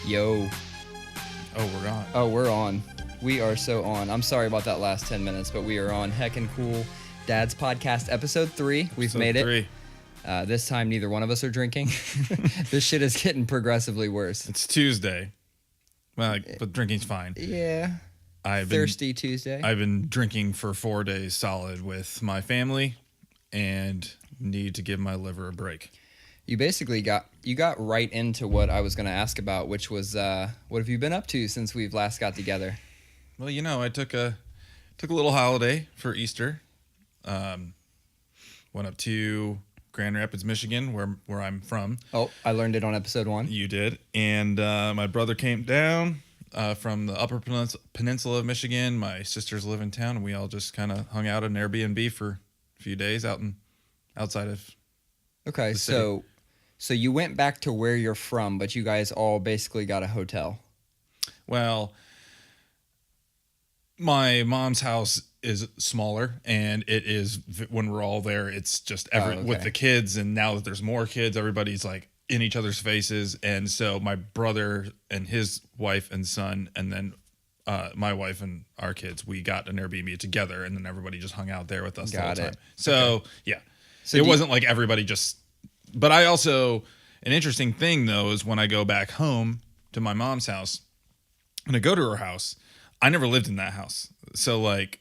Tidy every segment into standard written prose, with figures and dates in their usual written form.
Yo. Oh, we're on. Oh, we're on. We are so on. I'm sorry about that last 10 minutes, but we are on Heckin Cool Dad's Podcast, Ep003. We've made it. This time, neither one of us are drinking. This shit is getting progressively worse. It's Tuesday. Well, but drinking's fine. Yeah. Thirsty Tuesday. I've been drinking for 4 days solid with my family and need to give my liver a break. You basically got right into what I was going to ask about, which was what have you been up to since we've last got together? Well, you know, I took a little holiday for Easter. Went up to Grand Rapids, Michigan, where I'm from. Oh, I learned it on episode 1. You did. And my brother came down from the upper peninsula of Michigan. My sisters live in town, and we all just kind of hung out at an Airbnb for a few days outside of Okay, the city. So you went back to where you're from, but you guys all basically got a hotel. Well, my mom's house is smaller, and it is, when we're all there, it's just with the kids, and now that there's more kids, everybody's like in each other's faces, and so my brother and his wife and son, and then my wife and our kids, we got an Airbnb together, and then everybody just hung out there with us the whole time. So, yeah. So it wasn't like everybody just... But I also... An interesting thing, though, is when I go back home to my mom's house, and I go to her house, I never lived in that house. So, like,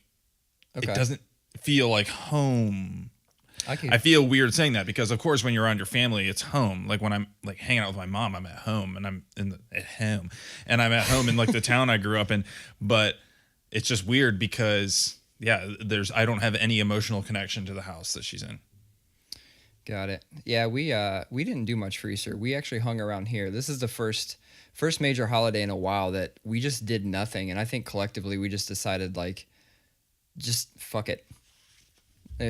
It doesn't feel like home. I feel weird saying that because, of course, when you're around your family, it's home. Like, when I'm, like, hanging out with my mom, I'm at home, and I'm at home. And I'm at home in, like, the town I grew up in. But it's just weird because, yeah, I don't have any emotional connection to the house that she's in. Got it. Yeah, we didn't do much for Easter. We actually hung around here. This is the first major holiday in a while that we just did nothing, and I think collectively we just decided, like, just fuck it.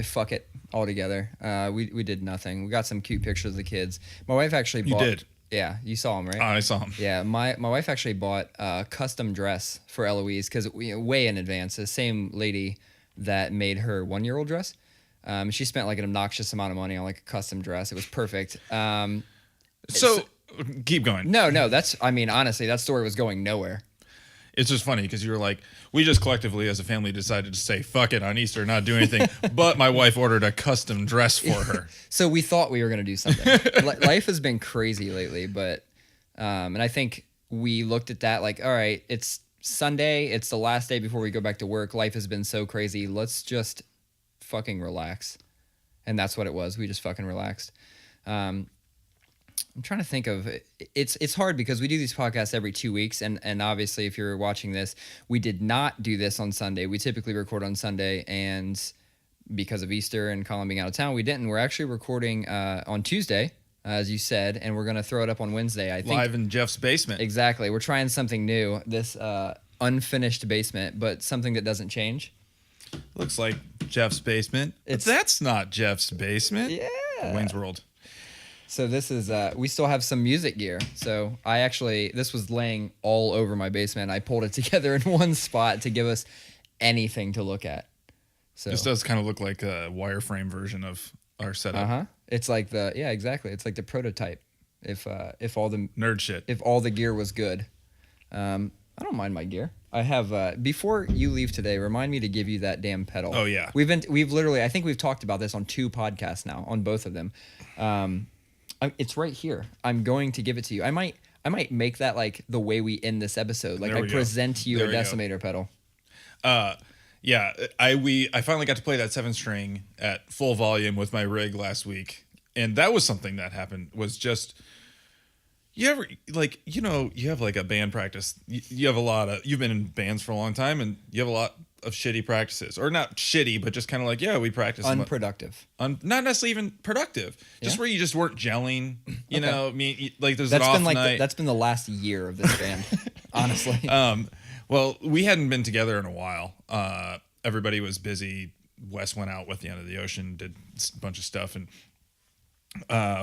Fuck it altogether. We did nothing. We got some cute pictures of the kids. My wife actually bought... You did? Yeah, you saw them, right? Oh, I saw them. Yeah, my wife actually bought a custom dress for Eloise because way in advance. The same lady that made her 1-year-old dress. She spent like an obnoxious amount of money on like a custom dress. It was perfect. Keep going. No, honestly, that story was going nowhere. It's just funny because you were like, we just collectively as a family decided to say, fuck it on Easter, not do anything. But my wife ordered a custom dress for her. So we thought we were going to do something. Life has been crazy lately, but, and I think we looked at that like, all right, it's Sunday. It's the last day before we go back to work. Life has been so crazy. Let's just fucking relax. And that's what it was. We just fucking relaxed. I'm trying to think of it's hard because we do these podcasts every 2 weeks, and obviously if you're watching this, we did not do this on Sunday. We typically record on Sunday, and because of Easter and Collin being out of town, we didn't. We're actually recording on Tuesday, as you said, and we're gonna throw it up on Wednesday. I think live in Jeff's basement. Exactly. We're trying something new. This unfinished basement, but something that doesn't change. Looks like Jeff's basement. That's not Jeff's basement. Yeah. Wayne's World. So this is, we still have some music gear. So this was laying all over my basement. I pulled it together in one spot to give us anything to look at. So this does kind of look like a wireframe version of our setup. It's like exactly. It's like the prototype. If all the nerd shit, if all the gear was good. I don't mind my gear. I have, before you leave today, remind me to give you that damn pedal. Oh yeah. We've literally, I think we've talked about this on 2 podcasts now, on both of them. It's right here. I'm going to give it to you. I might make that like the way we end this episode. Like I present you a decimator pedal. Yeah. I finally got to play that 7-string at full volume with my rig last week, and that was something that happened. Was just you ever like you have like a band practice. You have you've been in bands for a long time, and you have a lot of shitty practices, or not shitty, but just kind of like, we practice unproductive, not necessarily even productive, just where you just weren't gelling, you know. I mean, like there's that's an off been like night. That's been the last year of this band, honestly. Well, we hadn't been together in a while. Everybody was busy. Wes went out with the End of the Ocean, did a bunch of stuff, and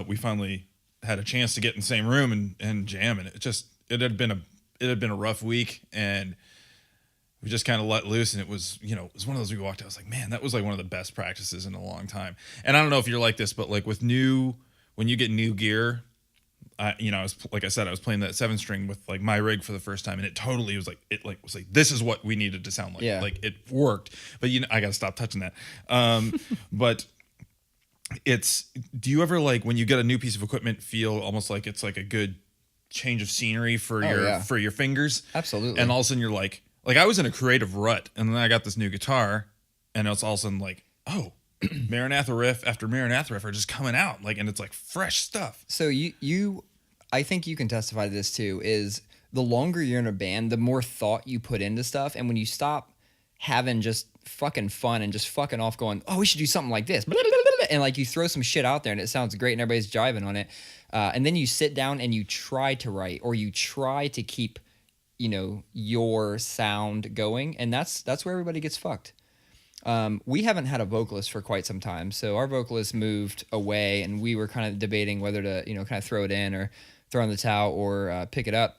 we finally had a chance to get in the same room and jam, and it had been a rough week, and we just kind of let loose, and it was one of those, we walked out, I was like, man, that was like one of the best practices in a long time. And I don't know if you're like this, but like when you get new gear, I was like I said, I was playing that 7-string with like my rig for the first time, and it totally was like this is what we needed to sound like. Yeah. Like it worked, but I got to stop touching that. But do you ever like when you get a new piece of equipment feel almost like it's like a good change of scenery for your fingers? Absolutely. And all of a sudden you're like I was in a creative rut, and then I got this new guitar, and it's all of a sudden like, oh, Maranatha riff after Maranatha riff are just coming out, like, and it's like fresh stuff. So I think you can testify to this too, is the longer you're in a band, the more thought you put into stuff. And when you stop having just fucking fun and just fucking off going, oh, we should do something like this, and like you throw some shit out there and it sounds great and everybody's jiving on it. And then you sit down and you try to write, or you try to keep, your sound going. And that's where everybody gets fucked. We haven't had a vocalist for quite some time. So our vocalist moved away, and we were kind of debating whether to, kind of throw it in or throw in the towel or pick it up.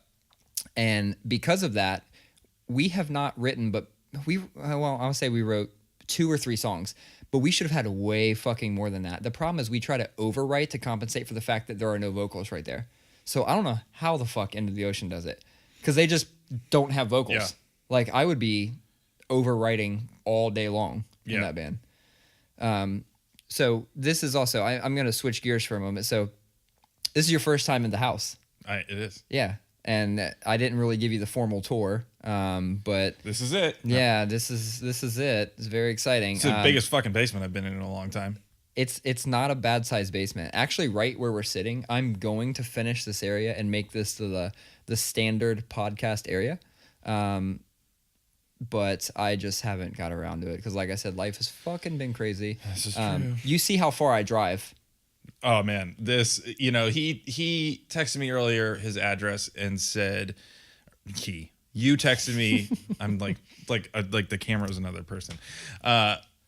And because of that, we have not written, but I'll say we wrote 2 or 3 songs, but we should have had way fucking more than that. The problem is we try to overwrite to compensate for the fact that there are no vocals right there. So I don't know how the fuck End of the Ocean does it, because they just don't have vocals. Yeah. Like I would be overwriting all day long in that band. So this is also, I'm going to switch gears for a moment. So this is your first time in the house. It is. Yeah. And I didn't really give you the formal tour, but this is it. Yeah, this is it. It's very exciting. It's the biggest fucking basement I've been in a long time. It's not a bad sized basement. Actually, right where we're sitting, I'm going to finish this area and make this the standard podcast area. But I just haven't got around to it because, like I said, life has fucking been crazy. This is true. You see how far I drive. Oh man, he texted me earlier his address and said you texted me. I'm like the camera was another person.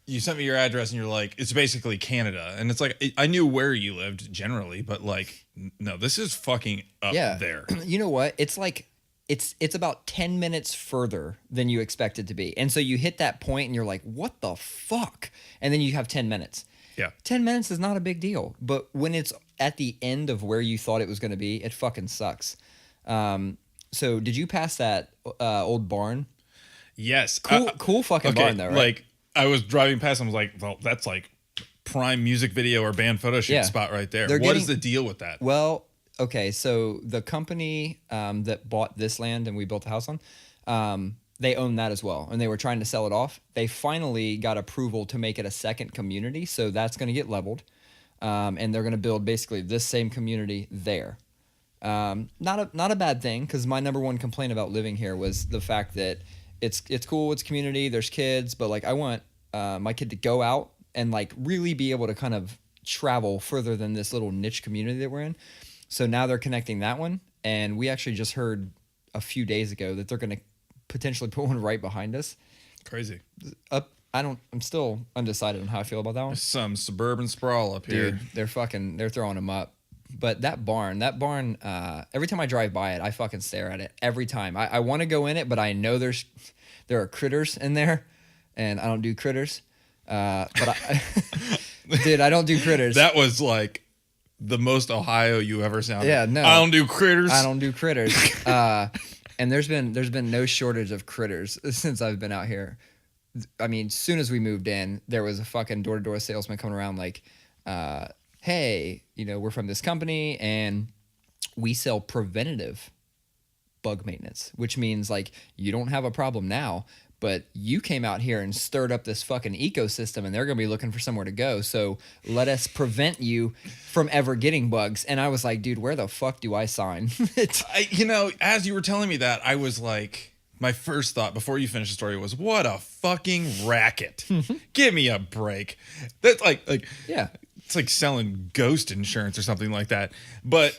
You sent me your address and you're like, it's basically Canada, and it's like I knew where you lived generally, but like no, this is fucking up there. You know what? It's like it's about 10 minutes further than you expect it to be, and so you hit that point and you're like, what the fuck? And then you have 10 minutes. Yeah. 10 minutes is not a big deal, but when it's at the end of where you thought it was going to be, it fucking sucks. So did you pass that old barn? Yes. Cool fucking barn though, right? Like I was driving past and I was like, well, that's like prime music video or band photo shoot spot right there. What is the deal with that? Well, okay, so the company that bought this land and we built a house on, they own that as well, and they were trying to sell it off. They finally got approval to make it a second community, so that's going to get leveled, and they're going to build basically this same community there. Not a bad thing, because my number one complaint about living here was the fact that it's cool, it's community, there's kids, but like I want my kid to go out and like really be able to kind of travel further than this little niche community that we're in. So now they're connecting that one, and we actually just heard a few days ago that they're going to potentially put one right behind us. Crazy. I'm still undecided on how I feel about that one. There's some suburban sprawl up here. Dude, they're throwing them up. But that barn, every time I drive by it, I fucking stare at it every time. I want to go in it, but I know there are critters in there, and I don't do critters. Dude, I don't do critters. That was like the most Ohio you ever sounded. Yeah, no. I don't do critters. I don't do critters. And there's been no shortage of critters since I've been out here. I mean, as soon as we moved in, there was a fucking door-to-door salesman coming around like, hey, we're from this company and we sell preventative bug maintenance, which means like you don't have a problem now, but you came out here and stirred up this fucking ecosystem and they're going to be looking for somewhere to go. So let us prevent you from ever getting bugs. And I was like, dude, where the fuck do I sign? As you were telling me that, I was like, my first thought before you finished the story was, what a fucking racket. Give me a break. That's like, yeah, it's like selling ghost insurance or something like that. But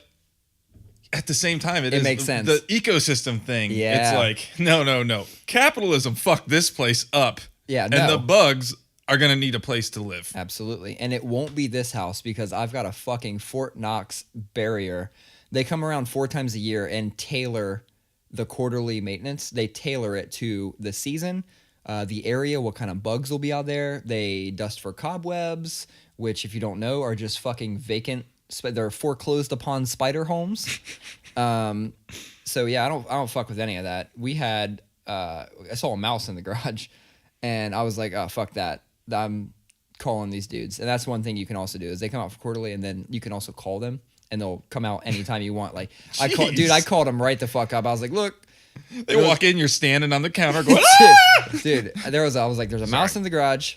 at the same time, it makes sense. The ecosystem thing. Yeah. It's like, no. Capitalism fucked this place up. Yeah, and the bugs are going to need a place to live. Absolutely. And it won't be this house because I've got a fucking Fort Knox barrier. They come around 4 times a year and tailor the quarterly maintenance. They tailor it to the season, the area, what kind of bugs will be out there. They dust for cobwebs, which if you don't know are just fucking vacant they're foreclosed upon spider homes. So yeah, I don't fuck with any of that. We had I saw a mouse in the garage, and I was like, oh fuck that. I'm calling these dudes. And that's one thing you can also do is they come out for quarterly, and then you can also call them, and they'll come out anytime you want. Like I called them right the fuck up. I was like, look. They walk in, you're standing on the counter going, dude, there's a mouse in the garage.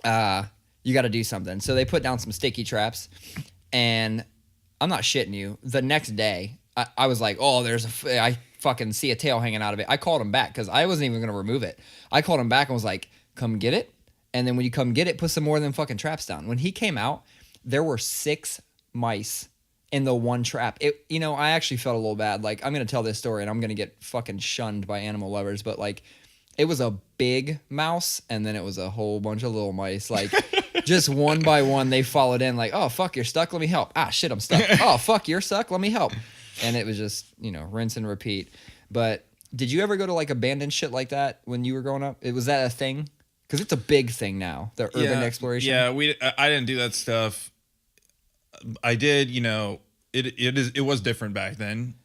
You got to do something. So they put down some sticky traps, and I'm not shitting you. The next day, I was like, oh, I fucking see a tail hanging out of it. I called him back because I wasn't even going to remove it. I called him back and was like, come get it. And then when you come get it, put some more of them fucking traps down. When he came out, there were 6 mice in the one trap. I actually felt a little bad. Like, I'm going to tell this story and I'm going to get fucking shunned by animal lovers, but like, it was a big mouse and then it was a whole bunch of little mice. Like, just one by one, they followed in like, oh, fuck, you're stuck. Let me help. Ah, shit, I'm stuck. Oh, fuck, you're stuck. Let me help. And it was just, rinse and repeat. But did you ever go to like abandoned shit like that when you were growing up? Was that a thing? Because it's a big thing now, the urban exploration. Yeah, I didn't do that stuff. I did, it was different back then.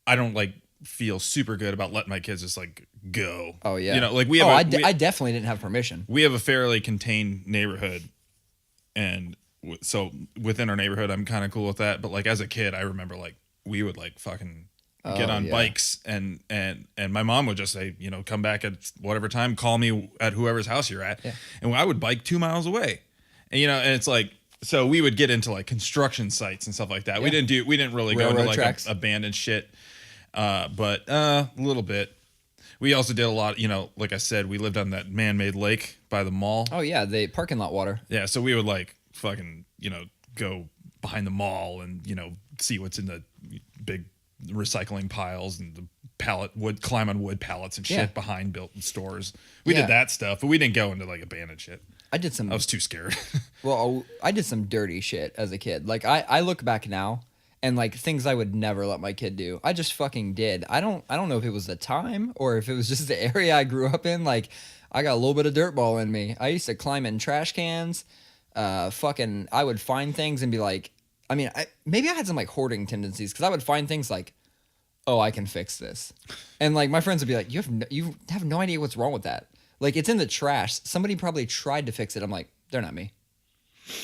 I don't like feel super good about letting my kids just like go. Oh yeah. I definitely didn't have permission. We have a fairly contained neighborhood, and so within our neighborhood, I'm kind of cool with that. But like as a kid, I remember like we would like fucking get on bikes and my mom would just say, come back at whatever time, call me at whoever's house you're at. Yeah. And I would bike 2 miles away. And and it's like, so we would get into like construction sites and stuff like that. Yeah. We didn't really go into like abandoned shit. But a little bit. We also did a lot, like I said, we lived on that man-made lake by the mall. Oh yeah, the parking lot water. Yeah, so we would like fucking, go behind the mall and, see what's in the big recycling piles and climb on wood pallets and shit behind built stores. We did that stuff, but we didn't go into like abandoned shit. I was too scared. Well, I did some dirty shit as a kid. Like I look back now and like things I would never let my kid do. I just fucking did. I don't know if it was the time or if it was just the area I grew up in. Like I got a little bit of dirt ball in me. I used to climb in trash cans. I would find things and be like, maybe I had some like hoarding tendencies because I would find things like, oh, I can fix this. And like my friends would be like, you have no idea what's wrong with that. Like it's in the trash. Somebody probably tried to fix it. I'm like, they're not me.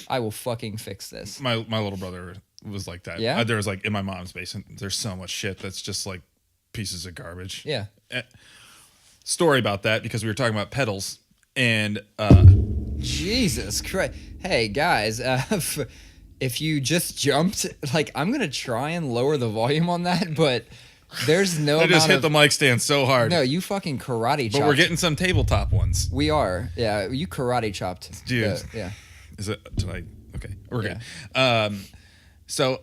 I will fucking fix this. My little brother was like that. Yeah. There was like in my mom's basement, there's so much shit that's just like pieces of garbage. Yeah. Story about that because we were talking about pedals and Jesus Christ. Hey guys, if you just jumped, like I'm gonna try and lower the volume on that, but there's no. I just hit the mic stand so hard. No, you fucking karate chopped. But we're getting some tabletop ones. We are. Yeah, you karate chopped. Dude. Yeah. Is it tonight? Okay, we're good. So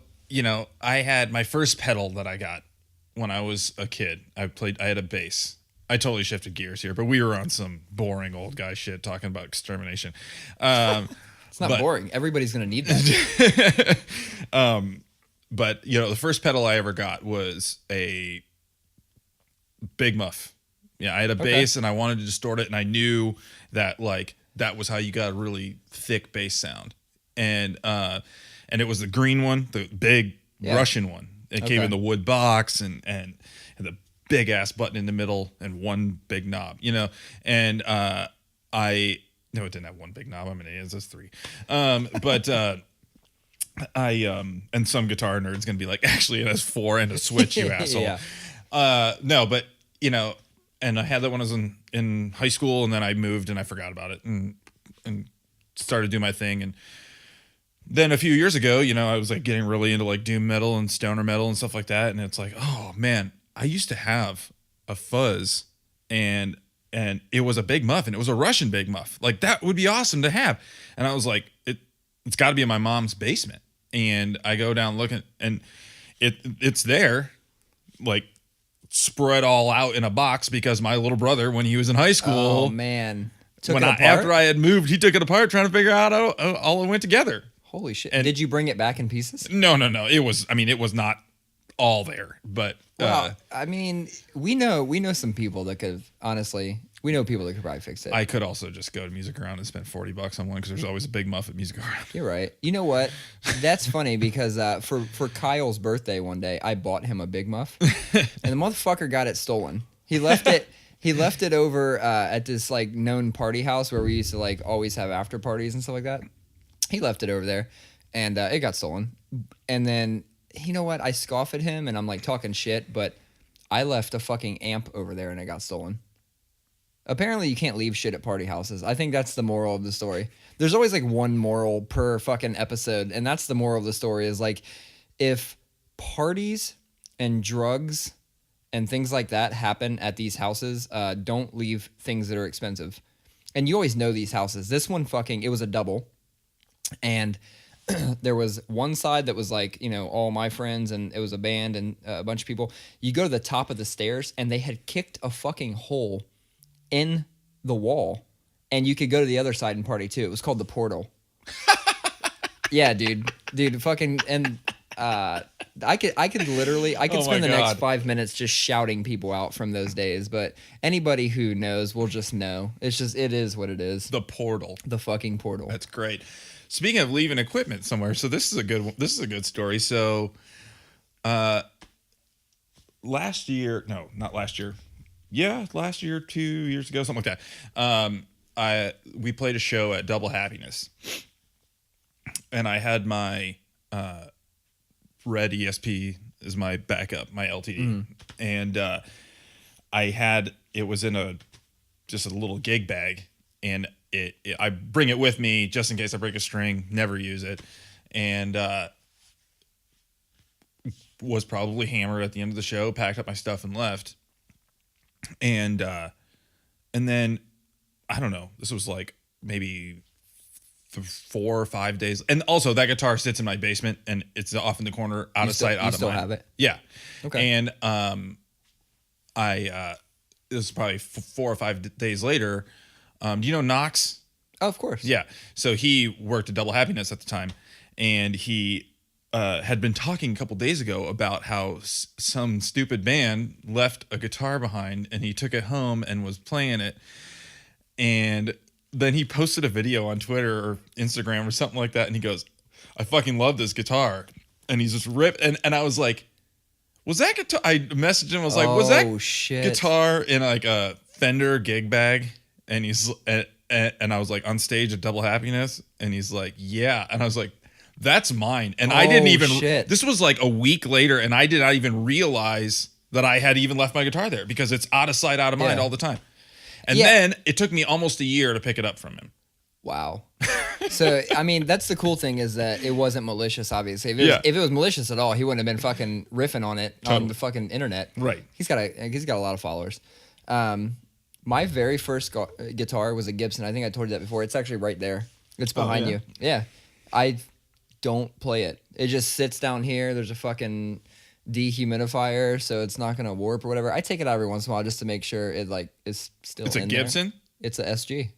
I had my first pedal that I got when I was a kid. I had a bass. I totally shifted gears here, but we were on some boring old guy shit talking about extermination. It's not boring. Everybody's going to need that. But the first pedal I ever got was a Big Muff. Yeah, I had a bass and I wanted to distort it, and I knew that like that was how you got a really thick bass sound. And it was the green one, the big Russian one. It came in the wood box and the big ass button in the middle and one big knob, and no, it didn't have one big knob. I'm an idiot. It was 3. But and some guitar nerd's gonna be like, actually, it has 4 and a switch, you asshole. No, but and I had that when I was in high school, and then I moved and I forgot about it and started doing my thing. And then a few years ago, I was like getting really into like doom metal and stoner metal and stuff like that. And it's like, oh man, I used to have a fuzz and it was a Big Muff, and it was a Russian Big Muff. Like that would be awesome to have. And I was like, it's got to be in my mom's basement. And I go down looking, and it's there, like spread all out in a box because my little brother, when he was in high school, oh man, after I had moved, he took it apart trying to figure out how all it went together. Holy shit! And did you bring it back in pieces? No. It was not all there, but well, we know some people that could honestly. We know people that could probably fix it. I could also just go to Music Around and spend $40 on one because there's always a big muff at Music Around. You're right. You know what? That's funny because for Kyle's birthday one day, I bought him a big muff, and the motherfucker got it stolen. He left it. He left it over at this like known party house where we used to like always have after parties and stuff like that. He left it over there, and it got stolen. And then you know what? I scoff at him, and I'm like talking shit, but I left a fucking amp over there, and it got stolen. Apparently, you can't leave shit at party houses. I think that's the moral of the story. There's always like one moral per fucking episode, and that's the moral of the story is like if parties and drugs and things like that happen at these houses, don't leave things that are expensive. And you always know these houses. This one it was a double, and there was one side that was like, you know, all my friends, and it was a band and a bunch of people. You go to the top of the stairs, and they had kicked a fucking hole in the wall, and you could go to the other side and party too. It was called the Portal. Yeah, dude, fucking, and I could spend the next 5 minutes just shouting people out from those days. But anybody who knows will just know. It is what it is. The Portal, the fucking Portal. That's great. Speaking of leaving equipment somewhere, so this is a good one. This is a good story. So, last year, 2 years ago, something like that. We played a show at Double Happiness, and I had my red ESP as my backup, my LTD, and it was in just a little gig bag, and I bring it with me just in case I break a string. Never use it, and was probably hammered at the end of the show. Packed up my stuff and left. And then I don't know. This was like maybe 4 or 5 days. And also that guitar sits in my basement, and it's off in the corner, out of sight, out of mind. You still have it? Yeah. Okay. And this was probably 4 or 5 days later. Do you know Knox? Oh, of course. Yeah. So he worked at Double Happiness at the time, and he had been talking a couple days ago about how some stupid band left a guitar behind, and he took it home and was playing it. And then he posted a video on Twitter or Instagram or something like that, and he goes, "I fucking love this guitar." And he's just ripped. And I was like, was that guitar? I messaged him. I was like, was that guitar in like a Fender gig bag? And and I was like, on stage at Double Happiness? And he's like, yeah. And I was like, that's mine. And I didn't even, this was like a week later, and I did not even realize that I had even left my guitar there because it's out of sight, out of mind all the time. And then it took me almost a year to pick it up from him. Wow. So, I mean, that's the cool thing is that it wasn't malicious, obviously. If it was malicious at all, he wouldn't have been fucking riffing on it on the fucking internet. Right. He's got a lot of followers. My very first guitar was a Gibson. I think I told you that before. It's actually right there. It's behind you. Yeah. I don't play it. It just sits down here. There's a fucking dehumidifier, so it's not gonna warp or whatever. I take it out every once in a while just to make sure it like is still. It's a Gibson. There. It's a SG.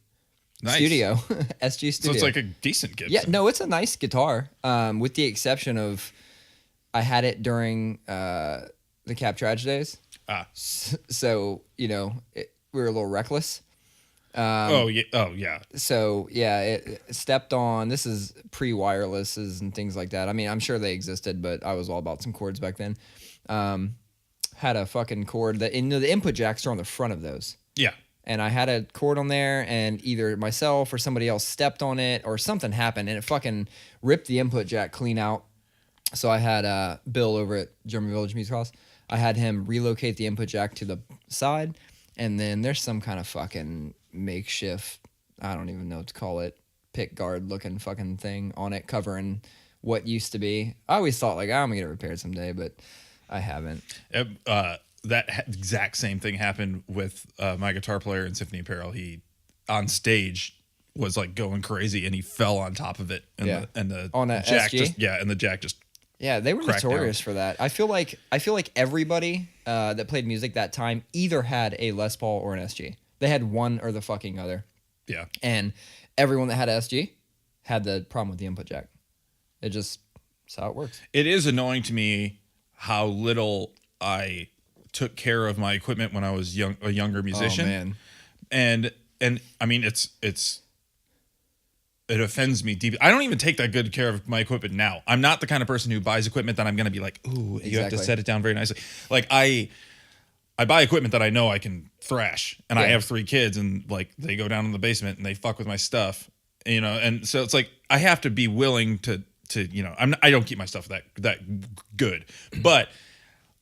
Nice. Studio. SG Studio. So it's like a decent Gibson. Yeah, no, it's a nice guitar. With the exception of, I had it during the Cap Trash days. So you know we were a little reckless. Oh yeah. So yeah, it stepped on. This is pre-wirelesses and things like that. I mean, I'm sure they existed, but I was all about some cords back then. Had a fucking cord that, you know, the input jacks are on the front of those. Yeah. And I had a cord on there, and either myself or somebody else stepped on it, or something happened, and it fucking ripped the input jack clean out. So I had Bill over at German Village Music House. I had him relocate the input jack to the side, and then there's some kind of fucking makeshift, I don't even know what to call it, pick guard looking fucking thing on it covering what used to be. I always thought like, I'm gonna get it repaired someday, but I haven't. That exact same thing happened with my guitar player in Symphony Apparel. He on stage was like going crazy, and he fell on top of it, and the on a jack SG? and the jack just they were notorious for that. I feel like everybody that played music that time either had a Les Paul or an SG. They had one or the fucking other. Yeah. And everyone that had an SG had the problem with the input jack. That's how it works. It is annoying to me how little I took care of my equipment when I was a younger musician. Oh, man. And I mean, it offends me deeply. I don't even take that good care of my equipment now. I'm not the kind of person who buys equipment that I'm going to be like, ooh, you have to set it down very nicely. Like I buy equipment that I know I can thrash, and I have 3 kids, and like they go down in the basement and they fuck with my stuff, you know. And so it's like I have to be willing to you know, I don't keep my stuff that good, but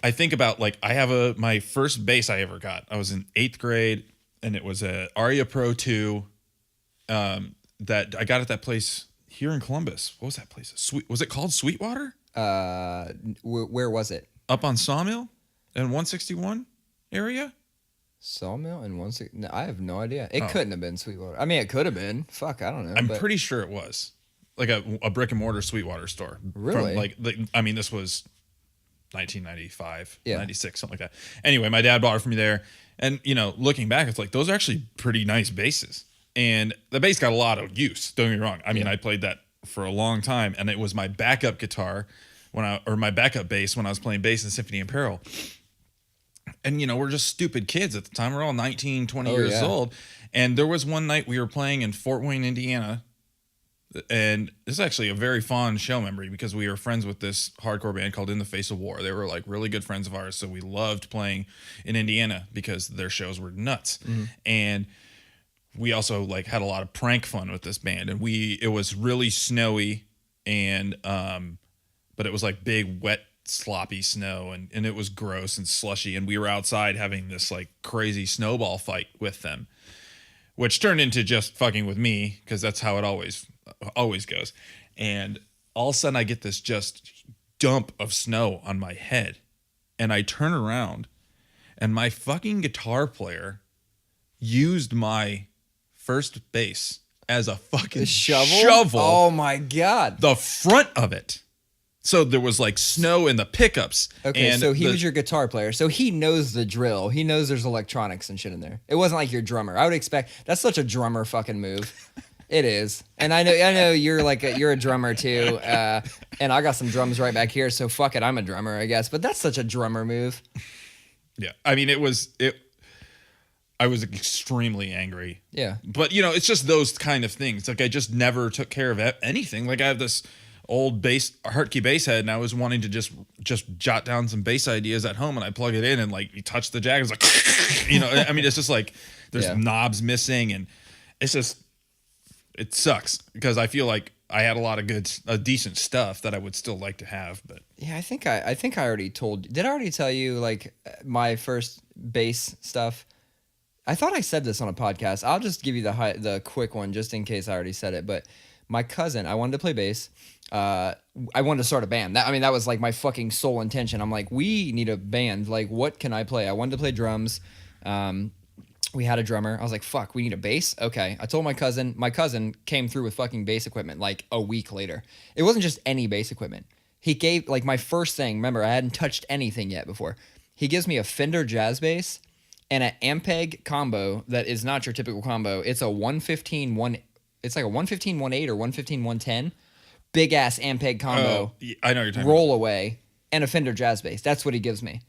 I think about like I have my first bass I ever got. I was in 8th grade, and it was a Aria Pro 2 that I got at that place here in Columbus. What was that place? Was it called Sweetwater? Where was it? Up on Sawmill in 161 area. Sawmill and 160. No, I have no idea. It couldn't have been Sweetwater. I mean, it could have been. Fuck, I don't know. I'm pretty sure it was like a brick and mortar Sweetwater store. Really? From I mean, this was 1995, 96, something like that. Anyway, my dad bought it for me there, and you know, looking back, it's like those are actually pretty nice basses, and the bass got a lot of use. Don't get me wrong. I mean, I played that for a long time, and it was my backup guitar my backup bass when I was playing bass in Symphony and Peril. And, you know, we're just stupid kids at the time. We're all 19, 20 years old. And there was one night we were playing in Fort Wayne, Indiana. And this is actually a very fond show memory because we were friends with this hardcore band called In the Face of War. They were like really good friends of ours. So we loved playing in Indiana because their shows were nuts. Mm-hmm. And we also like had a lot of prank fun with this band. And it was really snowy and, but it was like big, wet, sloppy snow, and it was gross and slushy, and we were outside having this like crazy snowball fight with them, which turned into just fucking with me because that's how it always goes. And all of a sudden I get this just dump of snow on my head, and I turn around, and my fucking guitar player used my first bass as a fucking shovel. Oh my god, the front of it. So there was like snow in the pickups. Okay, and so he was your guitar player. So he knows the drill. He knows there's electronics and shit in there. It wasn't like your drummer. I would expect that's such a drummer fucking move. It is. And I know you're like you're a drummer too. And I got some drums right back here. So fuck it, I'm a drummer, I guess. But that's such a drummer move. Yeah, I mean I was extremely angry. Yeah. But you know, it's just those kind of things. Like I just never took care of anything. Like I have this old Hartke bass head, and I was wanting to just jot down some bass ideas at home, and I plug it in, and like you touch the jack, it's like, you know, I mean, it's just like there's knobs missing, and it's just, it sucks because I feel like I had a lot of decent stuff that I would still like to have, but yeah, I think I already told you. Did I already tell you like my first bass stuff? I thought I said this on a podcast. I'll just give you the quick one just in case I already said it, but my cousin, I wanted to play bass. I wanted to start a band. That was like my fucking sole intention. I'm like, we need a band. Like, what can I play? I wanted to play drums. We had a drummer. I was like, fuck, we need a bass? Okay. I told my cousin. My cousin came through with fucking bass equipment like a week later. It wasn't just any bass equipment. He gave, like, my first thing. Remember, I hadn't touched anything yet before. He gives me a Fender jazz bass and an Ampeg combo that is not your typical combo. It's a 115-1... It's like a 115-1.8 or 115-110. Big ass Ampeg combo. Oh, I know what you're talking roll away, and a Fender jazz bass. That's what he gives me.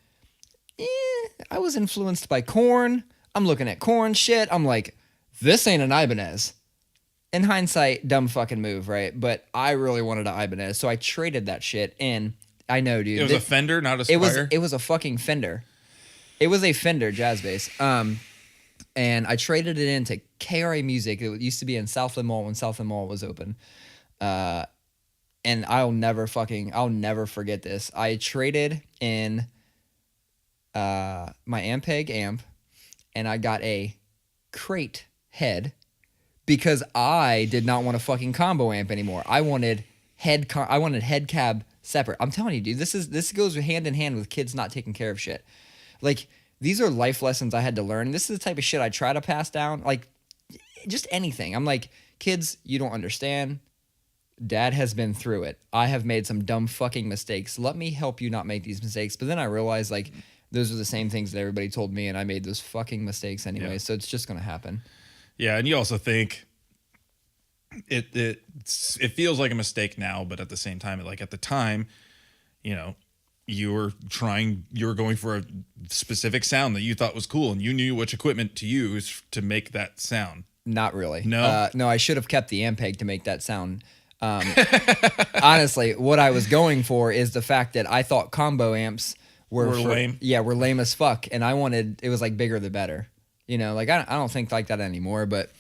I was influenced by Korn. I'm looking at Korn shit. I'm like, this ain't an Ibanez. In hindsight, dumb fucking move, right? But I really wanted an Ibanez, so I traded that shit in. I know, dude. It was a Fender, not a Squier? It was a fucking Fender. It was a Fender jazz bass. And I traded it into KRA Music. It used to be in Southland Mall when Southland Mall was open. And I'll never forget this. I traded in my Ampeg amp, and I got a crate head because I did not want a fucking combo amp anymore. I wanted head cab separate. I'm telling you, dude, this goes hand in hand with kids not taking care of shit. Like, these are life lessons I had to learn. This is the type of shit I try to pass down. Like, just anything. I'm like, kids, you don't understand. Dad has been through it. I have made some dumb fucking mistakes. Let me help you not make these mistakes. But then I realized, like, those are the same things that everybody told me, and I made those fucking mistakes anyway. Yeah. So it's just going to happen. Yeah, and you also think it feels like a mistake now, but at the same time, like at the time, you know, you were going for a specific sound that you thought was cool, and you knew which equipment to use to make that sound. Not really. No? No, I should have kept the Ampeg to make that sound. Honestly, what I was going for is the fact that I thought combo amps were lame. Yeah, were lame as fuck, and I wanted it was like bigger the better. You know, like I don't think like that anymore, but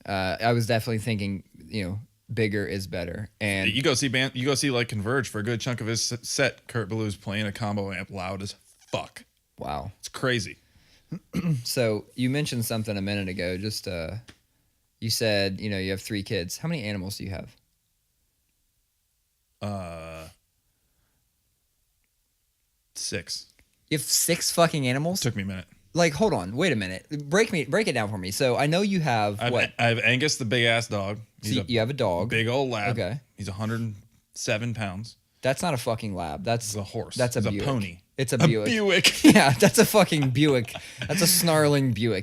I was definitely thinking, you know, bigger is better. And you go see like Converge for a good chunk of his set. Kurt Ballew's playing a combo amp loud as fuck. Wow, it's crazy. So you mentioned something a minute ago. Just you said, you know, you have 3 kids. How many animals do you have? 6. You have 6 fucking animals? Took me a minute. Like, hold on, wait a minute. Break it down for me. So I know you have what? I have Angus, the big ass dog. So you have a dog, big old lab. Okay, he's 107 pounds. That's not a fucking lab. That's a horse. That's a Buick. pony. It's a Buick. Buick. Yeah, that's a fucking Buick. That's a snarling Buick.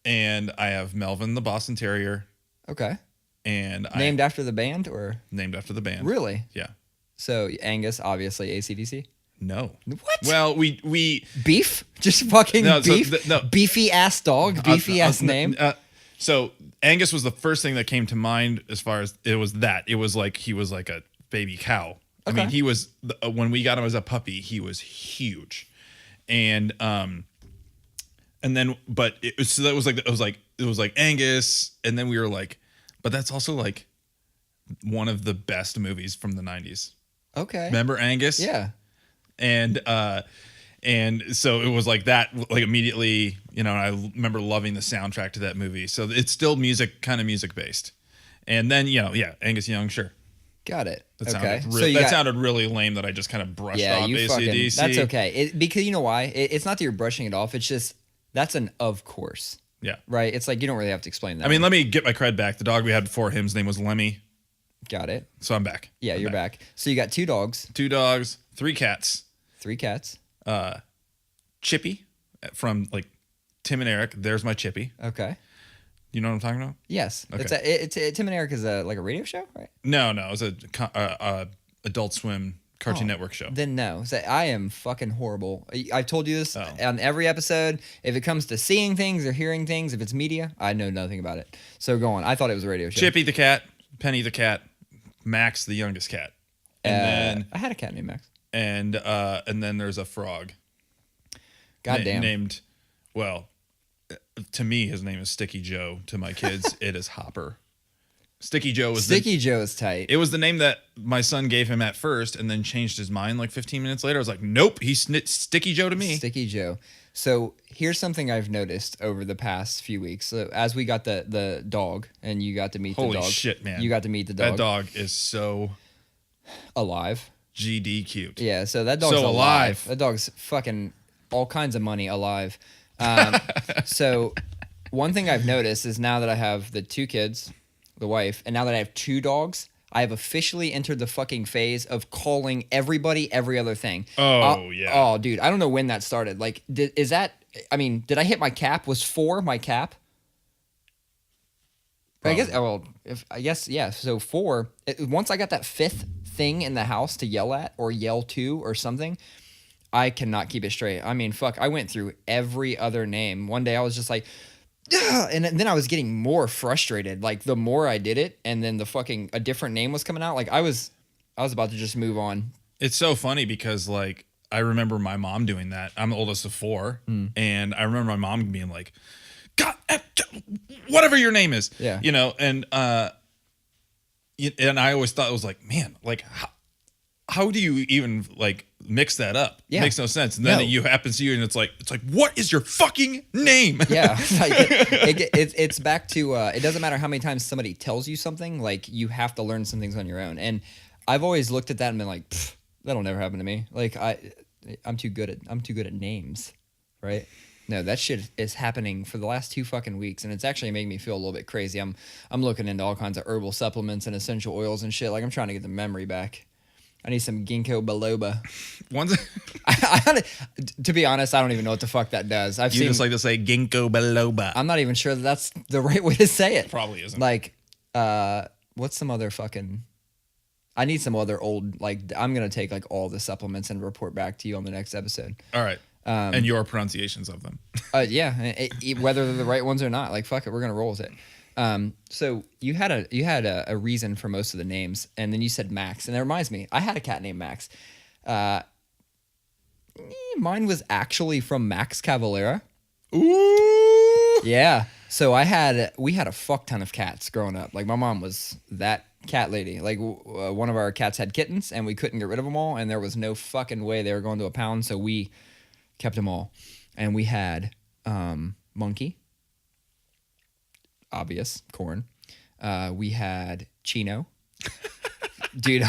And I have Melvin, the Boston Terrier. Okay. And named after the band, or named after the band? Really? Yeah. So Angus, obviously AC/DC. No. What? Well, we beef, just fucking beef. No. Beefy ass dog, beefy ass name. So Angus was the first thing that came to mind as far as it was that. It was like he was like a baby cow. Okay. I mean, he was when we got him as a puppy, he was huge, and then but it was like Angus, and then we were like, but that's also like one of the best movies from the 90s. Okay. Remember Angus? Yeah. And so it was like that, like immediately, you know, I remember loving the soundtrack to that movie. So it's still music based. And then, you know, yeah, Angus Young, sure. Got it. That okay. sounded really lame that I just kind of brushed off AC/DC. That's okay. Because you know why? It's not that you're brushing it off. It's just, that's an of course. Yeah. Right? It's like, you don't really have to explain that. I mean, let me get my cred back. The dog we had before him, his name was Lemmy. Got it. So I'm back. Yeah, you're back. So you got 2 dogs. 2 dogs, 3 cats. 3 cats. Chippy from like Tim and Eric. There's my Chippy. Okay. You know what I'm talking about? Yes. Okay. It's Tim and Eric is like a radio show, right? No, it was a Adult Swim Cartoon Network show. Then no. So I am fucking horrible. I've told you this on every episode. If it comes to seeing things or hearing things, if it's media, I know nothing about it. So go on. I thought it was a radio show. Chippy the cat, Penny the cat, Max the youngest cat. And then I had a cat named Max. And then there's a frog. Goddamn. Named, well, to me, his name is Sticky Joe. To my kids, it is Hopper. Sticky Joe was Joe is tight. It was the name that my son gave him at first, and then changed his mind like 15 minutes later. I was like, nope, he's Sticky Joe to me. Sticky Joe. So here's something I've noticed over the past few weeks. So as we got the dog, and you got to meet the dog. Holy shit, man! You got to meet the dog. That dog is so alive. GD cute. Yeah, so that dog's so alive. That dog's fucking all kinds of money alive. So one thing I've noticed is now that I have the 2 kids, the wife, and now that I have 2 dogs, I have officially entered the fucking phase of calling everybody every other thing. Oh, yeah. Oh, dude, I don't know when that started. Like, did I hit my cap? Was 4 my cap? I guess, yeah. So 4, once I got that 5th thing in the house to yell at or yell to or something, I cannot keep it straight. I mean, fuck, I went through every other name. One day I was just like, ugh, and then I was getting more frustrated. Like the more I did it, and then a different name was coming out. Like I was about to just move on. It's so funny because like I remember my mom doing that. I'm the oldest of 4, and I remember my mom being like, God, whatever your name is, yeah, you know, and I always thought it was like, man, like how do you even like mix that up? Yeah. It makes no sense. And then you happen to you, and it's like, what is your fucking name? Yeah, like it's back to it doesn't matter how many times somebody tells you something, like you have to learn some things on your own. And I've always looked at that and been like, that'll never happen to me. Like I'm too good at names, right? No, that shit is happening for the last 2 fucking weeks, and it's actually making me feel a little bit crazy. I'm looking into all kinds of herbal supplements and essential oils and shit. Like I'm trying to get the memory back. I need some ginkgo biloba. To be honest, I don't even know what the fuck that does. You just like to say ginkgo biloba. I'm not even sure that's the right way to say it. Probably isn't. Like, what's some other fucking... I need some other old, like, I'm going to take like all the supplements and report back to you on the next episode. All right. And your pronunciations of them. Yeah. Whether they're the right ones or not, like, fuck it. We're going to roll with it. So you had a reason for most of the names, and then you said Max, and that reminds me, I had a cat named Max. Mine was actually from Max Cavalera. Ooh. Yeah. So we had a fuck ton of cats growing up. Like, my mom was that cat lady. Like, one of our cats had kittens, and we couldn't get rid of them all, and there was no fucking way they were going to a pound, so we kept them all. And we had Monkey, obvious, corn. We had Chino. Dude,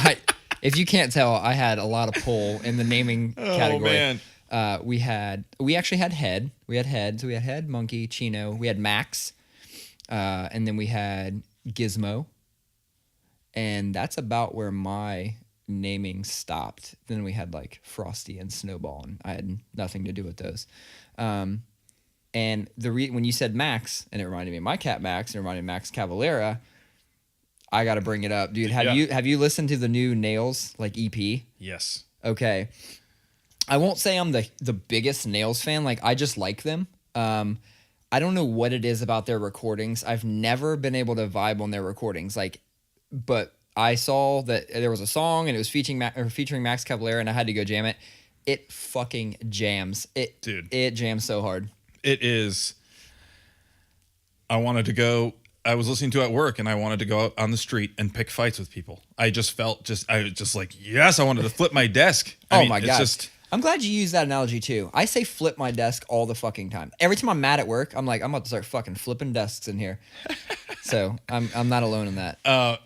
if you can't tell, I had a lot of pull in the naming category. Man. We actually had Head. We had Head. So we had Head, Monkey, Chino. We had Max. And then we had Gizmo. And that's about where my naming stopped. Then we had like Frosty and Snowball, and I had nothing to do with those. And when you said Max, and it reminded me of my cat Max, and it reminded me of Max Cavalera, I got to bring it up, dude. Have you listened to the new Nails like EP? Yes. Okay. I won't say I'm the biggest Nails fan. Like, I just like them. I don't know what it is about their recordings. I've never been able to vibe on their recordings. Like, but I saw that there was a song and it was featuring Max Cavalera, and I had to go jam it. It fucking jams. It jams so hard. It is. I was listening to it at work, and I wanted to go out on the street and pick fights with people. I was just like, yes, I wanted to flip my desk. My God. I'm glad you used that analogy too. I say flip my desk all the fucking time. Every time I'm mad at work, I'm like, I'm about to start fucking flipping desks in here. So I'm not alone in that.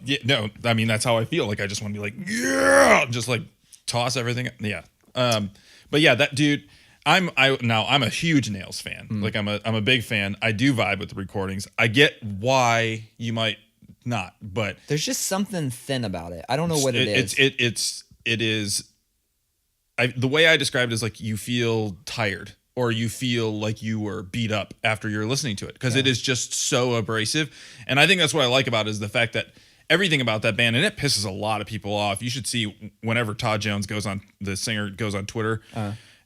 Yeah, no, I mean, that's how I feel. Like, I just want to be like, yeah, just like toss everything. Yeah. But yeah, that dude, I'm a huge Nails fan. Like, I'm a big fan. I do vibe with the recordings. I get why you might not, but there's just something thin about it. I don't know what it is. It is. The way I described it is like you feel tired, or you feel like you were beat up after you're listening to it, because it is just so abrasive. And I think that's what I like about it, is the fact that everything about that band, and it pisses a lot of people off. You should see whenever Todd Jones the singer goes on Twitter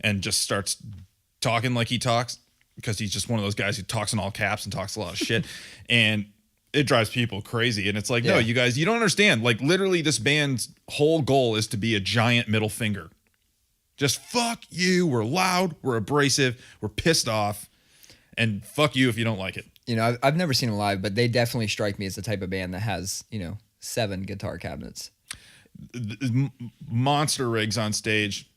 and just starts talking like he talks, because he's just one of those guys who talks in all caps and talks a lot of shit. And it drives people crazy. And it's like, no, you guys, you don't understand. Like, literally, this band's whole goal is to be a giant middle finger. Just fuck you. We're loud. We're abrasive. We're pissed off. And fuck you if you don't like it. You know, I've never seen them live, but they definitely strike me as the type of band that has, 7 guitar cabinets. Monster rigs on stage.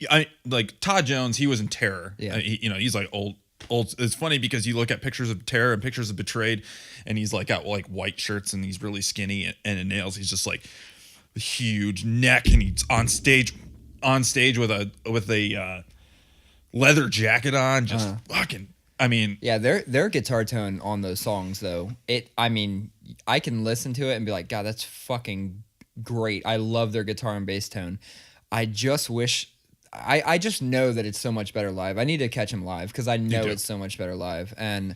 I like Todd Jones. He was in Terror. Yeah. He's like old. It's funny because you look at pictures of Terror and pictures of Betrayed, and he's like got like white shirts, and he's really skinny, and in Nails he's just like huge neck, and he's on stage with a leather jacket on, just fucking. I mean, yeah, their guitar tone on those songs though. I can listen to it and be like, God, that's fucking great. I love their guitar and bass tone. I just wish. I just know that it's so much better live. I need to catch him live, because I know it's so much better live. And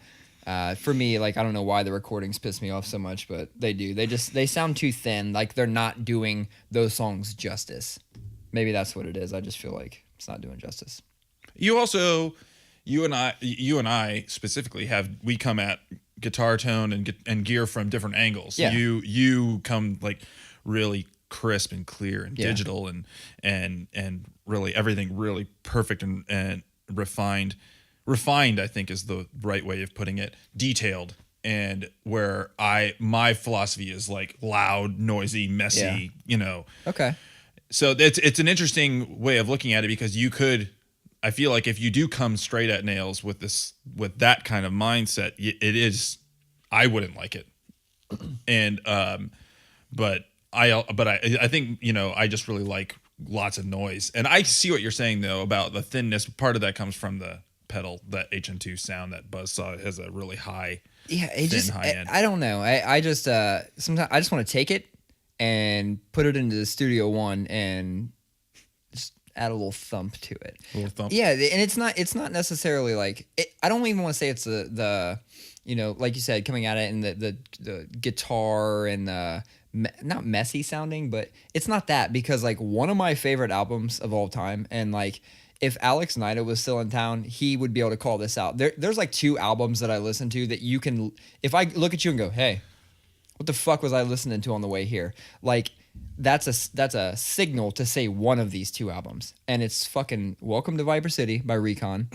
for me, like, I don't know why the recordings piss me off so much, but they do. They sound too thin. Like, they're not doing those songs justice. Maybe that's what it is. I just feel like it's not doing justice. You and I specifically we come at guitar tone and gear from different angles. Yeah. You come like really crisp and clear and digital and really everything really perfect and refined. Refined, I think, is the right way of putting it. Detailed, and where my philosophy is like loud, noisy, messy. Okay. So it's an interesting way of looking at it, because I feel like if you do come straight at Nails with that kind of mindset, I wouldn't like it. And but I think I just really like lots of noise. And I see what you're saying though about the thinness. Part of that comes from the pedal, that HM2 sound that Buzzsaw has a really high. Yeah, high end. I don't know. I just sometimes I just want to take it and put it into the Studio One and just add a little thump to it. A little thump. Yeah, and it's not necessarily like I don't even want to say it's the you know, like you said, coming at it and the guitar and not messy sounding, but it's not that, because like one of my favorite albums of all time, and like if Alex Nida was still in town, he would be able to call this out. There's like 2 albums that I listen to that you can, if I look at you and go, hey, what the fuck was I listening to on the way here? Like that's a signal to say one of these 2 albums, and it's fucking Welcome to Viper City by Recon.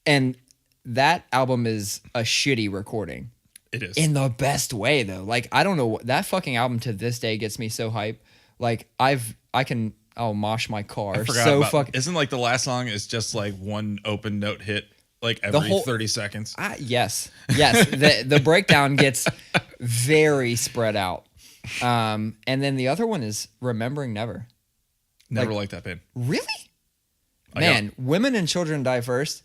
And that album is a shitty recording. It is. In the best way, though. Like, I don't know. That fucking album to this day gets me so hype. Like, I'll mosh my car. Isn't like the last song is just like one open note hit like every 30 seconds? Yes. The breakdown gets very spread out. And then the other one is Remembering Never. Never liked that band. Really? Man, Women and Children Die First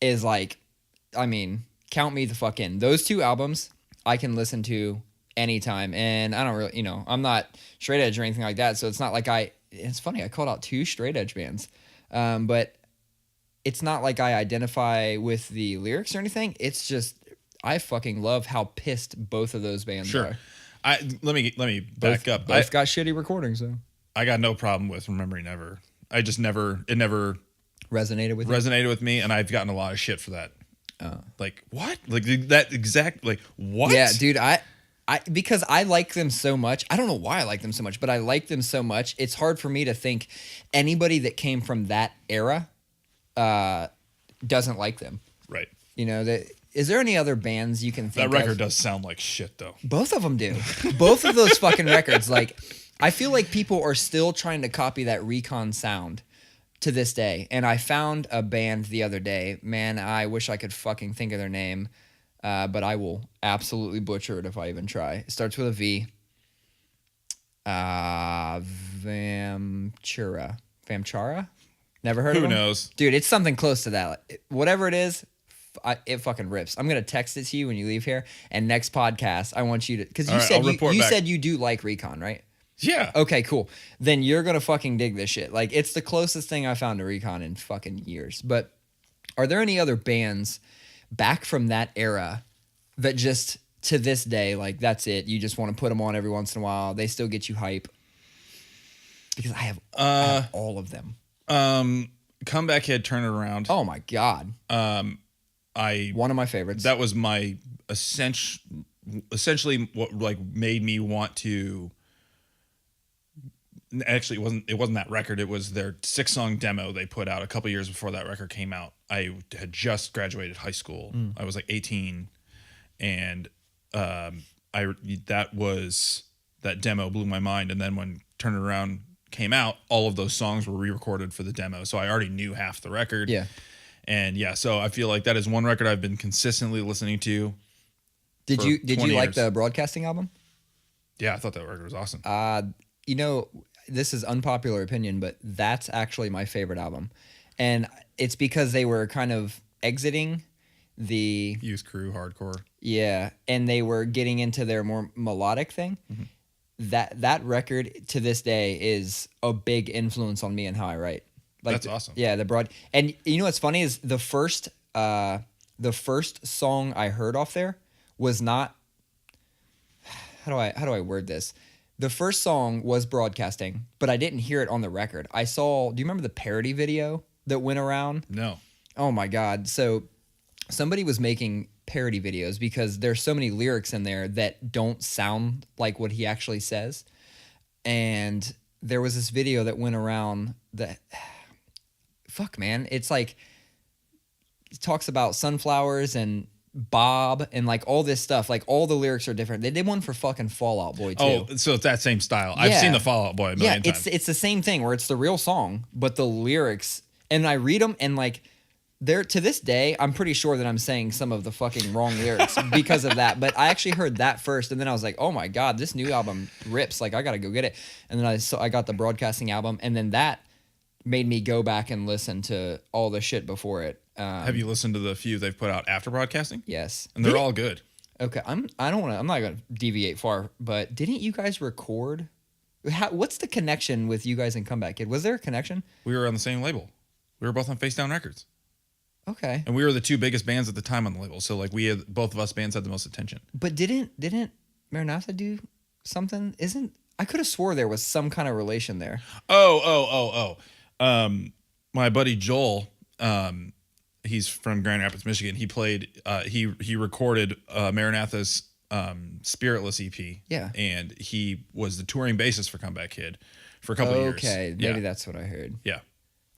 is like, I mean, count me the fuck in. Those 2 albums I can listen to anytime. And I don't really, you know, I'm not straight edge or anything like that. So it's not like it's funny, I called out 2 straight edge bands. But it's not like I identify with the lyrics or anything. It's just, I fucking love how pissed both of those bands are. Let me back up. Both got shitty recordings, though. I got no problem with Remembering Never. It never resonated with me, and I've gotten a lot of shit for that. Like what? Like that exact like what? Yeah, dude, I because I like them so much. I don't know why I like them so much, but I like them so much. It's hard for me to think anybody that came from that era doesn't like them. Right. You know, is there any other bands you can think of? That record does sound like shit, though. Both of them do. Both of those fucking records. Like, I feel like people are still trying to copy that Recon sound to this day. And I found a band the other day. Man, I wish I could fucking think of their name. But I will absolutely butcher it if I even try. It starts with a V. Vamachara? Never heard of them? Who knows? Dude, it's something close to that. Whatever it is, it fucking rips. I'm going to text it to you when you leave here. And next podcast, I want you to... Because you said you do like Recon, right? Yeah. Okay, cool. Then you're going to fucking dig this shit. Like, it's the closest thing I found to Recon in fucking years. But are there any other bands back from that era that just, to this day, like, that's it? You just want to put them on every once in a while. They still get you hype. Because I have all of them. Comeback Kid, Turn It Around. Oh, my God. One of my favorites. That was my essentially what like made me want to... Actually, it wasn't that record. It was their 6-song demo they put out a couple years before that record came out. I had just graduated high school. I was like 18, and that demo blew my mind. And then when Turn It Around came out, all of those songs were re-recorded for the demo, so I already knew half the record. Yeah, and yeah, so I feel like that is one record I've been consistently listening to. Did you like the Broadcasting album? Yeah, I thought that record was awesome. You know, this is unpopular opinion, but that's actually my favorite album. And it's because they were kind of exiting the... Youth Crew, hardcore. Yeah, and they were getting into their more melodic thing. Mm-hmm. That record, to this day, is a big influence on me and how I write. Like, that's awesome. Yeah, And you know what's funny is the first song I heard off there was not... How do I word this? The first song was Broadcasting, but I didn't hear it on the record. Do you remember the parody video that went around? No. Oh my God. So somebody was making parody videos because there's so many lyrics in there that don't sound like what he actually says. And there was this video that went around that, fuck man, it's like, it talks about sunflowers and Bob and like all this stuff, like all the lyrics are different. They did one for fucking Fall Out Boy too. Oh, so it's that same style. Yeah. I've seen the Fall Out Boy a million times. It's the same thing where it's the real song, but the lyrics, and I read them and like they're, to this day, I'm pretty sure that I'm saying some of the fucking wrong lyrics because of that. But I actually heard that first, and then I was like, oh my God, this new album rips. Like I gotta go get it. And then I got the Broadcasting album, and then that made me go back and listen to all the shit before it. Have you listened to the few they've put out after Broadcasting? Yes. And they're all good. Okay. I'm not going to deviate far, but didn't you guys record? What's the connection with you guys and Comeback Kid? Was there a connection? We were on the same label. We were both on Face Down Records. Okay. And we were the two biggest bands at the time on the label. So like both of us bands had the most attention. But didn't Maranatha do something? I could have swore there was some kind of relation there. Oh. My buddy Joel, he's from Grand Rapids, Michigan. He played, he recorded Maranatha's Spiritless EP. Yeah. And he was the touring bassist for Comeback Kid for a couple of years. Okay, maybe that's what I heard. Yeah.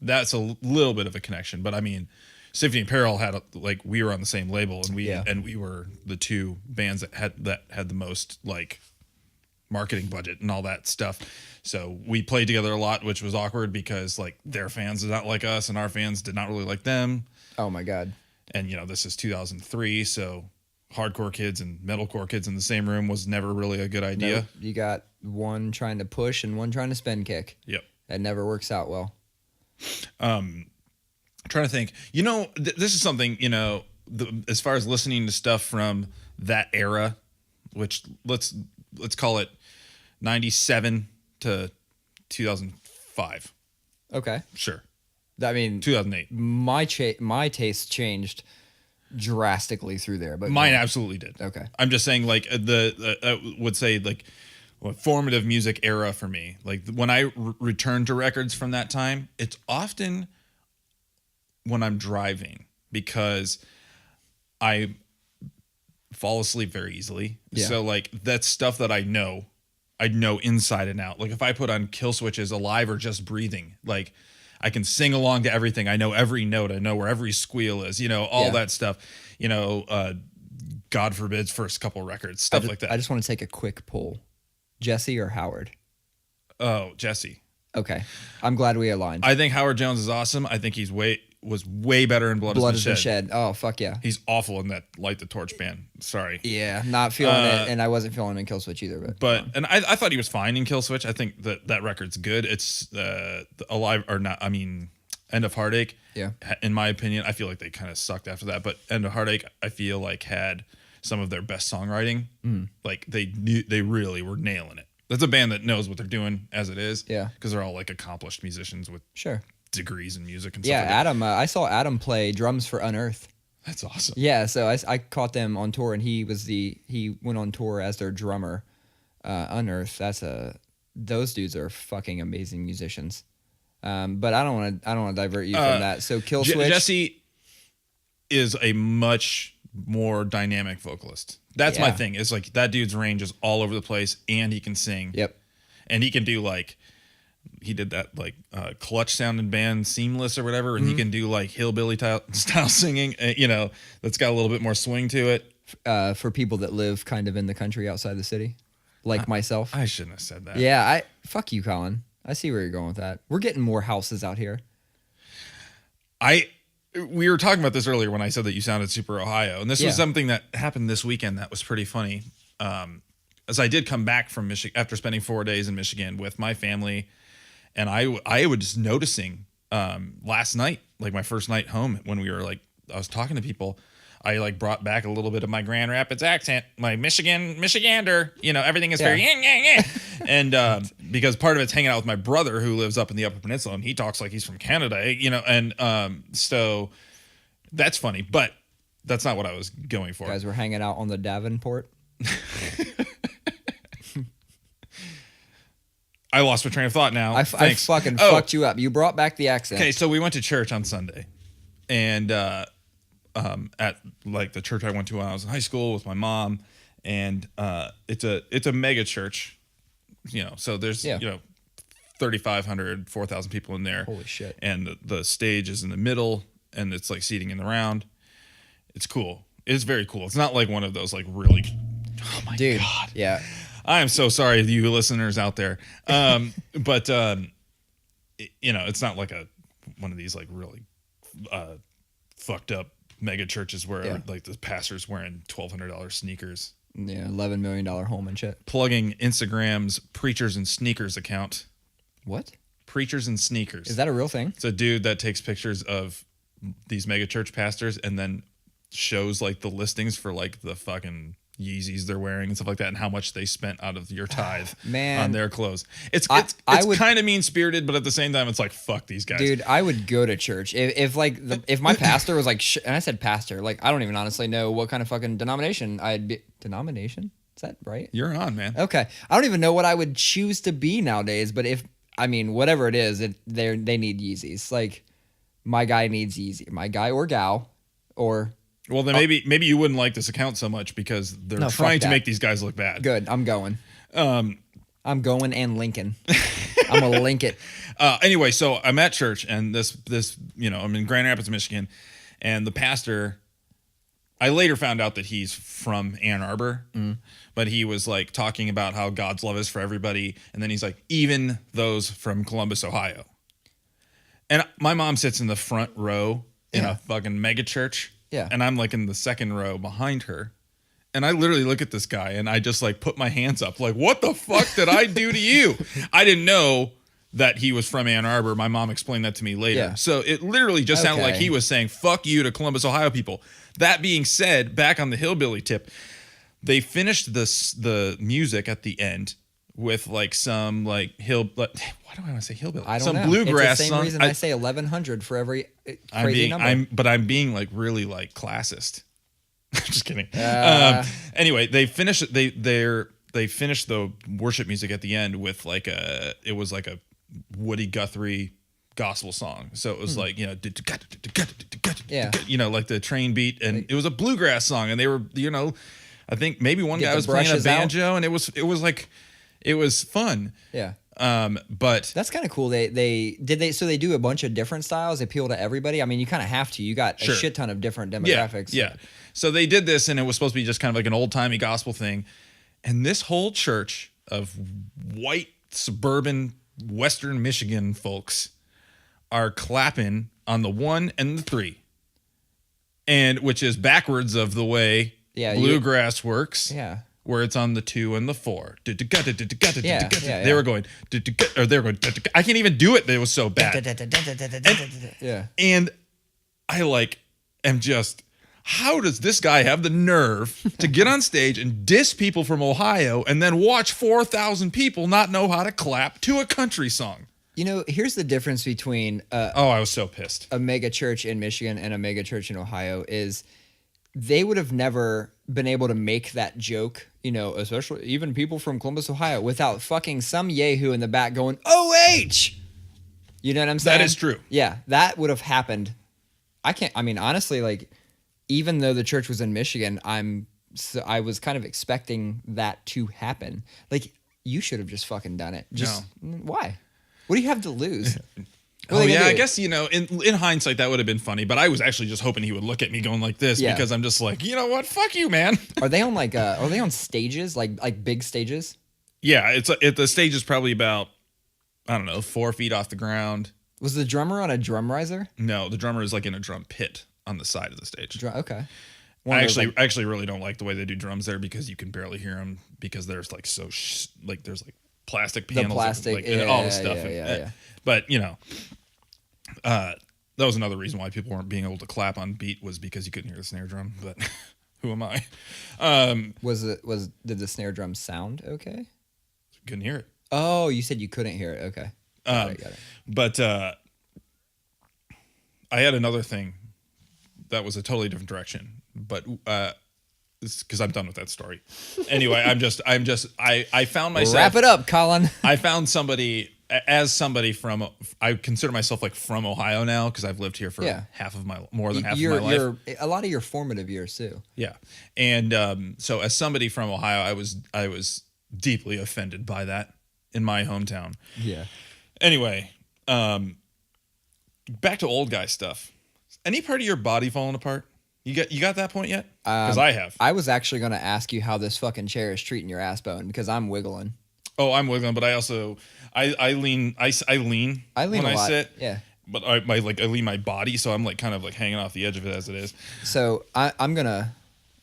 That's a little bit of a connection. But I mean, Symphony Apparel had we were on the same label, and we were the two bands that had the most like marketing budget and all that stuff. So we played together a lot, which was awkward because like their fans did not like us and our fans did not really like them. Oh my God. And this is 2003, so hardcore kids and metalcore kids in the same room was never really a good idea. Nope. You got one trying to push and one trying to spin kick. Yep. That never works out well. Trying to think, this is something, as far as listening to stuff from that era, which let's call it 97 to 2005. Okay. Sure. I mean, 2008. My taste changed drastically through there, but mine absolutely did. Okay. I'm just saying, like I would say, like, formative music era for me. Like when I return to records from that time, it's often when I'm driving because I fall asleep very easily. Yeah. So like that's stuff that I know inside and out. Like if I put on Kill Switch's Alive or Just Breathing, like I can sing along to everything. I know every note. I know where every squeal is, all that stuff, God forbids first couple records, stuff like that. I just want to take a quick poll. Jesse or Howard? Oh, Jesse. Okay. I'm glad we aligned. I think Howard Jones is awesome. I think was way better in Blood Has Been Shed. Oh, fuck yeah. He's awful in that Light the Torch band. Sorry. Yeah, not feeling it, and I wasn't feeling it in Kill Switch either. But and I thought he was fine in Kill Switch. I think that record's good. It's Alive or not. I mean, End of Heartache. Yeah. In my opinion, I feel like they kind of sucked after that. But End of Heartache, I feel like had some of their best songwriting. Like they really were nailing it. That's a band that knows what they're doing as it is. Yeah. Because they're all like accomplished musicians with degrees in music and stuff. Yeah, like Adam. I saw Adam play drums for Unearth. That's awesome. Yeah, so I caught them on tour, and he went on tour as their drummer. Unearth. Those dudes are fucking amazing musicians. But I don't want to divert you from that. So Kill Switch. Jesse is a much more dynamic vocalist. That's my thing. It's like that dude's range is all over the place, and he can sing. Yep. And he can do he did that clutch sounding band Seamless or whatever, and he can do like hillbilly style singing. That's got a little bit more swing to it. For people that live kind of in the country outside the city, like myself. I shouldn't have said that. Yeah, fuck you, Collin. I see where you're going with that. We're getting more houses out here. We were talking about this earlier when I said that you sounded super Ohio, and this was something that happened this weekend that was pretty funny. As I did come back from Michigan after spending 4 days in Michigan with my family, and I was just noticing last night, like my first night home, when we were I was talking to people, I brought back a little bit of my Grand Rapids accent, my Michigander, everything is very and because part of it's hanging out with my brother who lives up in the Upper Peninsula, and he talks like he's from Canada, and so that's funny, but that's not what I was going for. Guys, we're hanging out on the Davenport. I lost my train of thought now. I fucking fucked you up. You brought back the accent. Okay, so we went to church on Sunday, and at the church I went to when I was in high school with my mom, and it's a mega church, so there's 3,500, 4,000 people in there. Holy shit! And the stage is in the middle, and it's seating in the round. It's cool. It's very cool. It's not like one of those really. Oh my god! Yeah. I am so sorry to you listeners out there. But it's not like one of these really fucked up mega churches where the pastor's wearing $1,200 sneakers. Yeah, $11 million home and shit. Plugging Instagram's Preachers and Sneakers account. What? Preachers and Sneakers. Is that a real thing? It's a dude that takes pictures of these mega church pastors and then shows the listings for the fucking Yeezys they're wearing and stuff like that, and how much they spent out of your tithe Man. on their clothes. It's would, kind of mean spirited, but at the same time, it's like fuck these guys, dude. I would go to church if if my pastor was like, and I said pastor, like I don't even honestly know what kind of fucking denomination I'd be. Denomination? Is that right? You're on, man. Okay, I don't even know what I would choose to be nowadays, but whatever it is, they need Yeezys. Like my guy needs Yeezy, my guy or gal, or. Well, then maybe you wouldn't like this account so much because they're trying to make these guys look bad. Good, I'm going. I'm going and linking. I'm gonna link it. Anyway, so I'm at church and this I'm in Grand Rapids, Michigan, and the pastor. I later found out that he's from Ann Arbor, but he was like talking about how God's love is for everybody, and then he's like, even those from Columbus, Ohio. And my mom sits in the front row in a fucking mega church. Yeah. And I'm like in the second row behind her. And I literally look at this guy and I just like put my hands up like, what the fuck did I do to you? I didn't know that he was from Ann Arbor. My mom explained that to me later. Yeah. So it literally just sounded like he was saying, fuck you to Columbus, Ohio people. That being said, back on the hillbilly tip, they finished the music at the end with like some like why do I want to say hillbilly? I don't some know. bluegrass it's the same song. reason I say 1100 for every crazy number. I'm being like really like classist. Just kidding. Anyway, they finished the worship music at the end with like it was like a Woody Guthrie gospel song. So it was like, like the train beat, and it was a bluegrass song, and they were, I think maybe one guy was playing a banjo, and it was fun. Yeah. But that's kind of cool. So they do a bunch of different styles, appeal to everybody. I mean, you kind of have to. You got a shit ton of different demographics. Yeah. So they did this, and it was supposed to be just kind of like an old-timey gospel thing. And this whole church of white suburban Western Michigan folks are clapping on the 1 and the 3. And which is backwards of the way bluegrass works. Yeah. Where it's on the 2 and the 4. Yeah. They were going, I can't even do it. It was so bad. And I am just, how does this guy have the nerve to get on stage and diss people from Ohio and then watch 4,000 people not know how to clap to a country song? Here's the difference between I was so pissed. A mega church in Michigan and a mega church in Ohio is they would have never been able to make that joke, especially even people from Columbus, Ohio, without fucking some yahoo in the back going, OH! You know what I'm saying? That is true. Yeah, that would have happened. Honestly, even though the church was in Michigan, I was kind of expecting that to happen. You should have just fucking done it. Why? What do you have to lose? I guess, in hindsight, that would have been funny, but I was actually just hoping he would look at me going like this because I'm just like, you know what? Fuck you, man. Are they on are they on stages, like big stages? Yeah, the stage is probably about, I don't know, 4 feet off the ground. Was the drummer on a drum riser? No, the drummer is in a drum pit on the side of the stage. Okay. I actually really don't like the way they do drums there because you can barely hear them because there's there's plastic panels, and all this stuff. Yeah. But that was another reason why people weren't being able to clap on beat was because you couldn't hear the snare drum. But who am I? Did the snare drum sound okay? Couldn't hear it. Oh, you said you couldn't hear it. Okay. Got it. But I had another thing that was a totally different direction. But because I'm done with that story. Anyway, I found myself. Wrap it up, Collin. I found somebody from. I consider myself from Ohio now because I've lived here for more than half of my life. A lot of your formative years too. Yeah, and so as somebody from Ohio, I was deeply offended by that in my hometown. Yeah. Anyway, back to old guy stuff. Any part of your body falling apart? You got that point yet? Because I have. I was actually going to ask you how this fucking chair is treating your ass bone because I'm wiggling. Oh, I'm wiggling, but I also I lean when I sit. Yeah. But I lean my body, so I'm kind of hanging off the edge of it as it is. So I'm gonna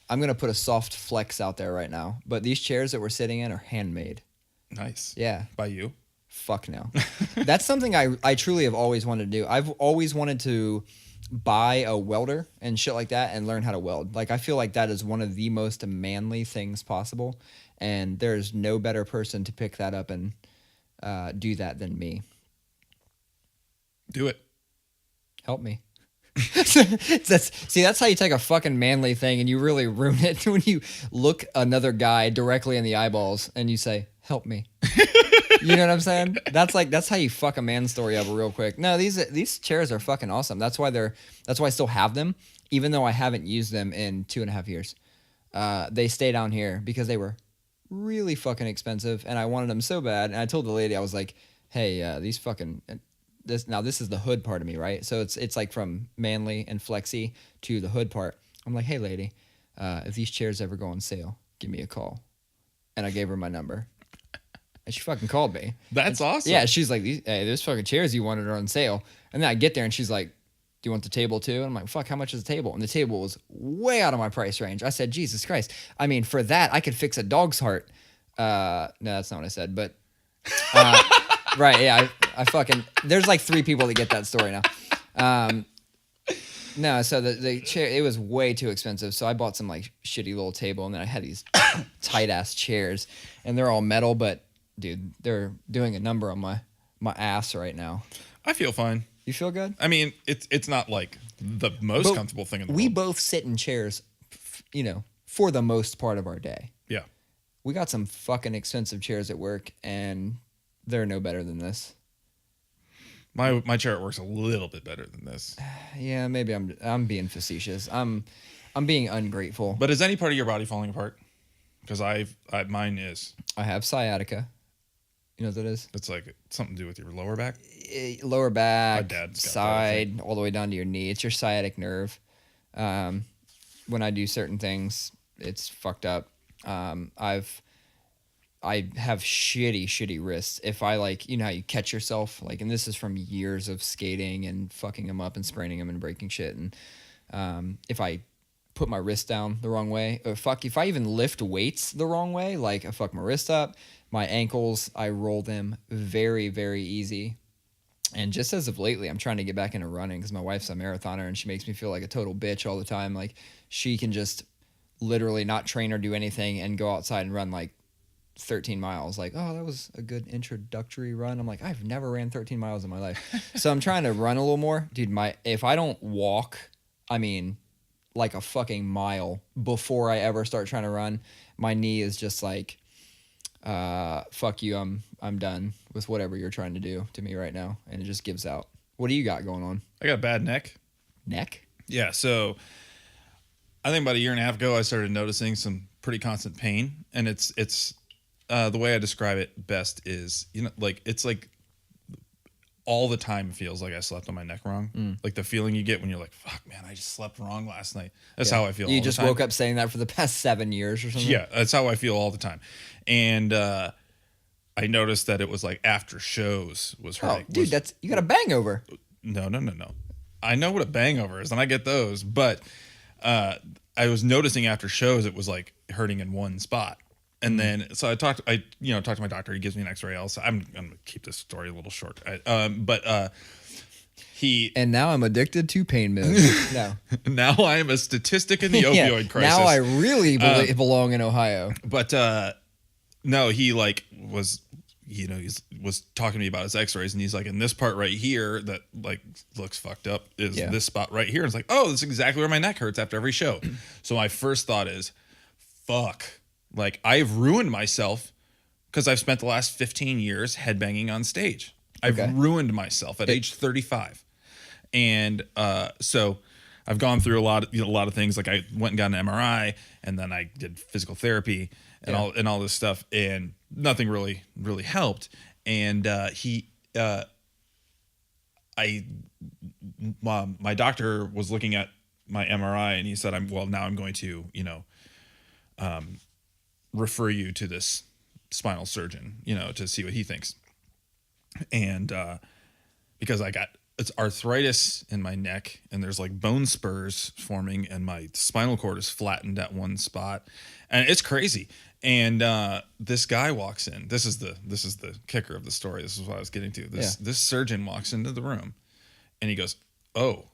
put a soft flex out there right now. But these chairs that we're sitting in are handmade. Nice. Yeah. By you? Fuck no. That's something I truly have always wanted to do. I've always wanted to buy a welder and shit like that and learn how to weld. Like, I feel like that is one of the most manly things possible, and there's no better person to pick that up and do that than me. Do it. Help me. That's how you take a fucking manly thing and you really ruin it when you look another guy directly in the eyeballs and you say, "Help me." You know what I'm saying? That's how you fuck a man story up real quick. No, these chairs are fucking awesome. That's why I still have them, even though I haven't used them in 2.5 years. They stay down here because they were really fucking expensive and I wanted them so bad. And I told the lady, I was like, "Hey, these fucking this is the hood part of me, right? So it's like from manly and flexy to the hood part." I'm like, "Hey, lady, if these chairs ever go on sale, give me a call." And I gave her my number. And she fucking called me. That's awesome. Yeah, she's like, "Hey, there's fucking chairs you wanted are on sale." And then I get there and she's like, "Do you want the table too?" And I'm like, "Fuck, how much is the table?" And the table was way out of my price range. I said, "Jesus Christ. I mean, for that, I could fix a dog's heart." No, that's not what I said, but right, yeah, I fucking, there's like 3 people that get that story now. No, so the chair, it was way too expensive. So I bought some like shitty little table, and then I had these tight ass chairs, and they're all metal, but dude, they're doing a number on my ass right now. I feel fine. You feel good? I mean, it's not like the most comfortable thing in the world. We both sit in chairs, for the most part of our day. Yeah. We got some fucking expensive chairs at work, and they're no better than this. My chair at work's a little bit better than this. Yeah, maybe I'm being facetious. I'm being ungrateful. But is any part of your body falling apart? Because mine is. I have sciatica. You know what that is? It's like something to do with your lower back. Lower back, My dad's got side, all the way down to your knee. It's your sciatic nerve. When I do certain things, it's fucked up. I have shitty wrists. If I how you catch yourself, and this is from years of skating and fucking them up and spraining them and breaking shit. And if I put my wrist down the wrong way, or if I even lift weights the wrong way, I fuck my wrist up, my ankles, I roll them very, very easy. And just as of lately, I'm trying to get back into running because my wife's a marathoner and she makes me feel like a total bitch all the time. Like, she can just literally not train or do anything and go outside and run 13 miles. Like, "Oh, that was a good introductory run." I'm like, I've never ran 13 miles in my life. So I'm trying to run a little more. Dude, if I don't walk, like a fucking mile before I ever start trying to run, my knee is just like, fuck you, I'm done with whatever you're trying to do to me right now. And it just gives out. What do you got going on? I got a bad neck. Neck? Yeah, so I think about 1.5 years ago, I started noticing some pretty constant pain. And it's the way I describe it best is, it's like all the time it feels like I slept on my neck wrong. Like the feeling you get when you're like, "Fuck, man, I just slept wrong last night." That's how I feel. You just woke up saying that for the past 7 years or something? Yeah, that's how I feel all the time. And I noticed that it was after shows was hurting. Oh, dude, you got a bangover. No. I know what a bangover is, and I get those. But I was noticing after shows it was hurting in one spot. And then, so I talked to my doctor. He gives me an X-ray. I'm going to keep this story a little short. And now I'm addicted to pain meds. No. Now I am a statistic in the opioid crisis. Now I really belong in Ohio. But no, he was talking to me about his X-rays, and he's like, "In this part right here that looks fucked up is this spot right here." And it's like, "Oh, that's exactly where my neck hurts after every show." So my first thought is, fuck. I've ruined myself because I've spent the last 15 years headbanging on stage. I've ruined myself at age 35. And so I've gone through a lot of things. I went and got an MRI, and then I did physical therapy and all this stuff, and nothing really helped. And my doctor was looking at my MRI, and he said, now I'm going to, refer you to this spinal surgeon, to see what he thinks. And because it's arthritis in my neck, and there's bone spurs forming, and my spinal cord is flattened at one spot, and it's crazy. And this guy walks in. This is the kicker of the story. This is what I was getting to. This surgeon walks into the room, and he goes, "Oh,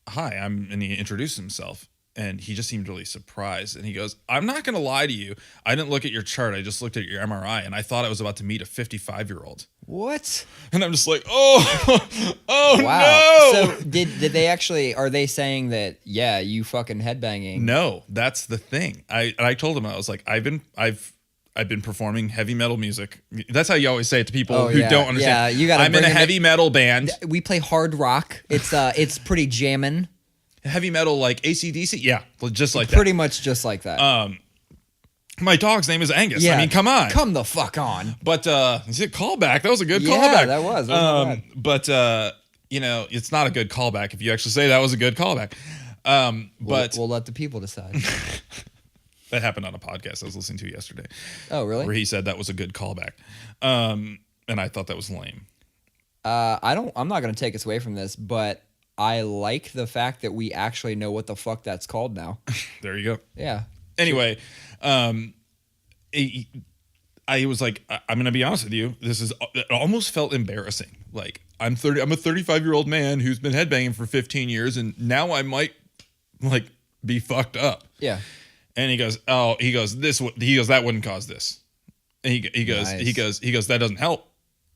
hi, and he introduced himself. And he just seemed really surprised. And he goes, I'm not going to lie to you. I didn't look at your chart. I just looked at your MRI. And I thought I was about to meet a 55-year-old. What? And I'm just like, oh wow. no. So did they actually, are they saying that, yeah, you fucking headbanging? No, that's the thing. I told him, I was like, I've been performing heavy metal music. That's how you always say it to people who don't understand. Yeah, you gotta I'm in a heavy metal band. We play hard rock. It's pretty jammin'. Heavy metal like AC/DC, yeah, just like pretty much just like that. My dog's name is Angus. Yeah, I mean, come on, come the fuck on. But is it callback? That was a good yeah, callback. That was but you know, it's not a good callback if you actually say that was a good callback. But we'll let the people decide. That happened on a podcast I was listening to yesterday. Oh, really? Where he said that was a good callback, and I thought that was lame. I'm not gonna take us away from this, but I like the fact that we actually know what the fuck that's called now. There you go. Yeah. Anyway, I was like, I'm going to be honest with you. It almost felt embarrassing. Like I'm a 35-year-old man who's been headbanging for 15 years. And now I might like be fucked up. Yeah. And he goes, that wouldn't cause this. And he goes, that doesn't help.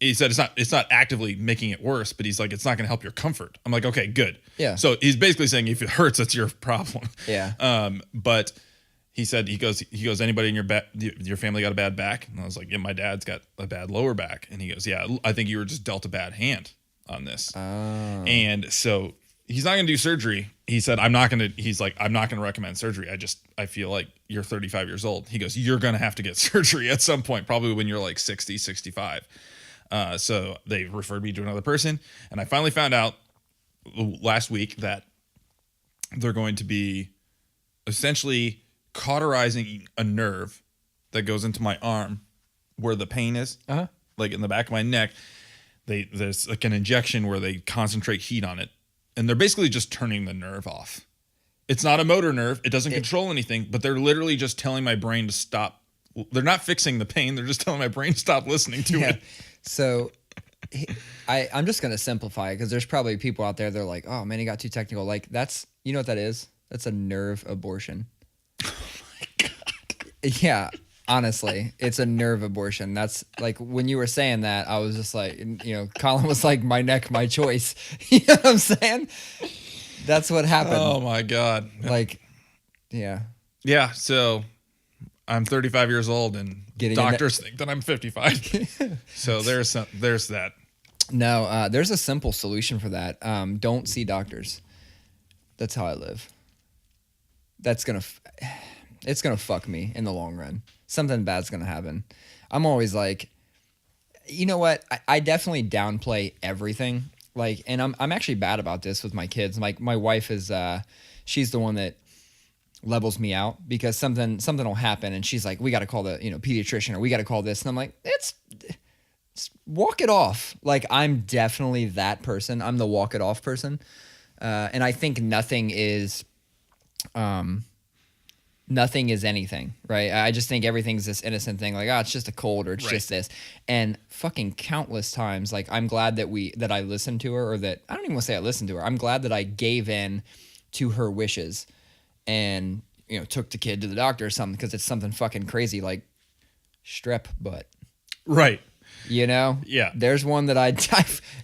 He said it's not actively making it worse, but he's like, it's not going to help your comfort. I'm like, okay, good. Yeah. So he's basically saying if it hurts, that's your problem. Yeah. But he said, he goes, anybody in your family got a bad back? And I was like, yeah, my dad's got a bad lower back. And he goes, yeah, I think you were just dealt a bad hand on this. Oh. And so he's not going to do surgery. He said, I'm not going to recommend surgery. I feel like you're 35 years old. He goes, you're going to have to get surgery at some point, probably when you're like 60, 65. So they referred me to another person, and I finally found out last week that they're going to be essentially cauterizing a nerve that goes into my arm where the pain is, like in the back of my neck. There's like an injection where they concentrate heat on it, and they're basically just turning the nerve off. It's not a motor nerve. It doesn't control anything, but they're literally just telling my brain to stop. They're not fixing the pain. They're just telling my brain to stop listening to it. So I'm just going to simplify it because there's probably people out there that are like, oh, man, he got too technical. Like, you know what that is? That's a nerve abortion. Oh, my God. Yeah, honestly, it's a nerve abortion. That's like when you were saying that, I was just like, you know, Collin was like, my neck, my choice. You know what I'm saying? That's what happened. Oh, my God. Like, yeah. Yeah, so I'm 35 years old and doctors think that I'm 55. So there's that. No, there's a simple solution for that. Don't see doctors. That's how I live. It's gonna fuck me in the long run. Something bad's gonna happen. I'm always like, you know what? I definitely downplay everything. Like, and I'm actually bad about this with my kids. Like my wife is, she's the one that levels me out because something will happen and she's like, we got to call the pediatrician or we got to call this, and I'm like, it's walk it off. Like I'm definitely that person. I'm the walk it off person, and I think nothing is anything, right? I just think everything's this innocent thing, like, oh, it's just a cold or it's just this. And fucking countless times, like I'm glad that I listened to her, or that I don't even want to say I listened to her. I'm glad that I gave in to her wishes and took the kid to the doctor or something because it's something fucking crazy like strep butt. Right. Yeah. There's one that I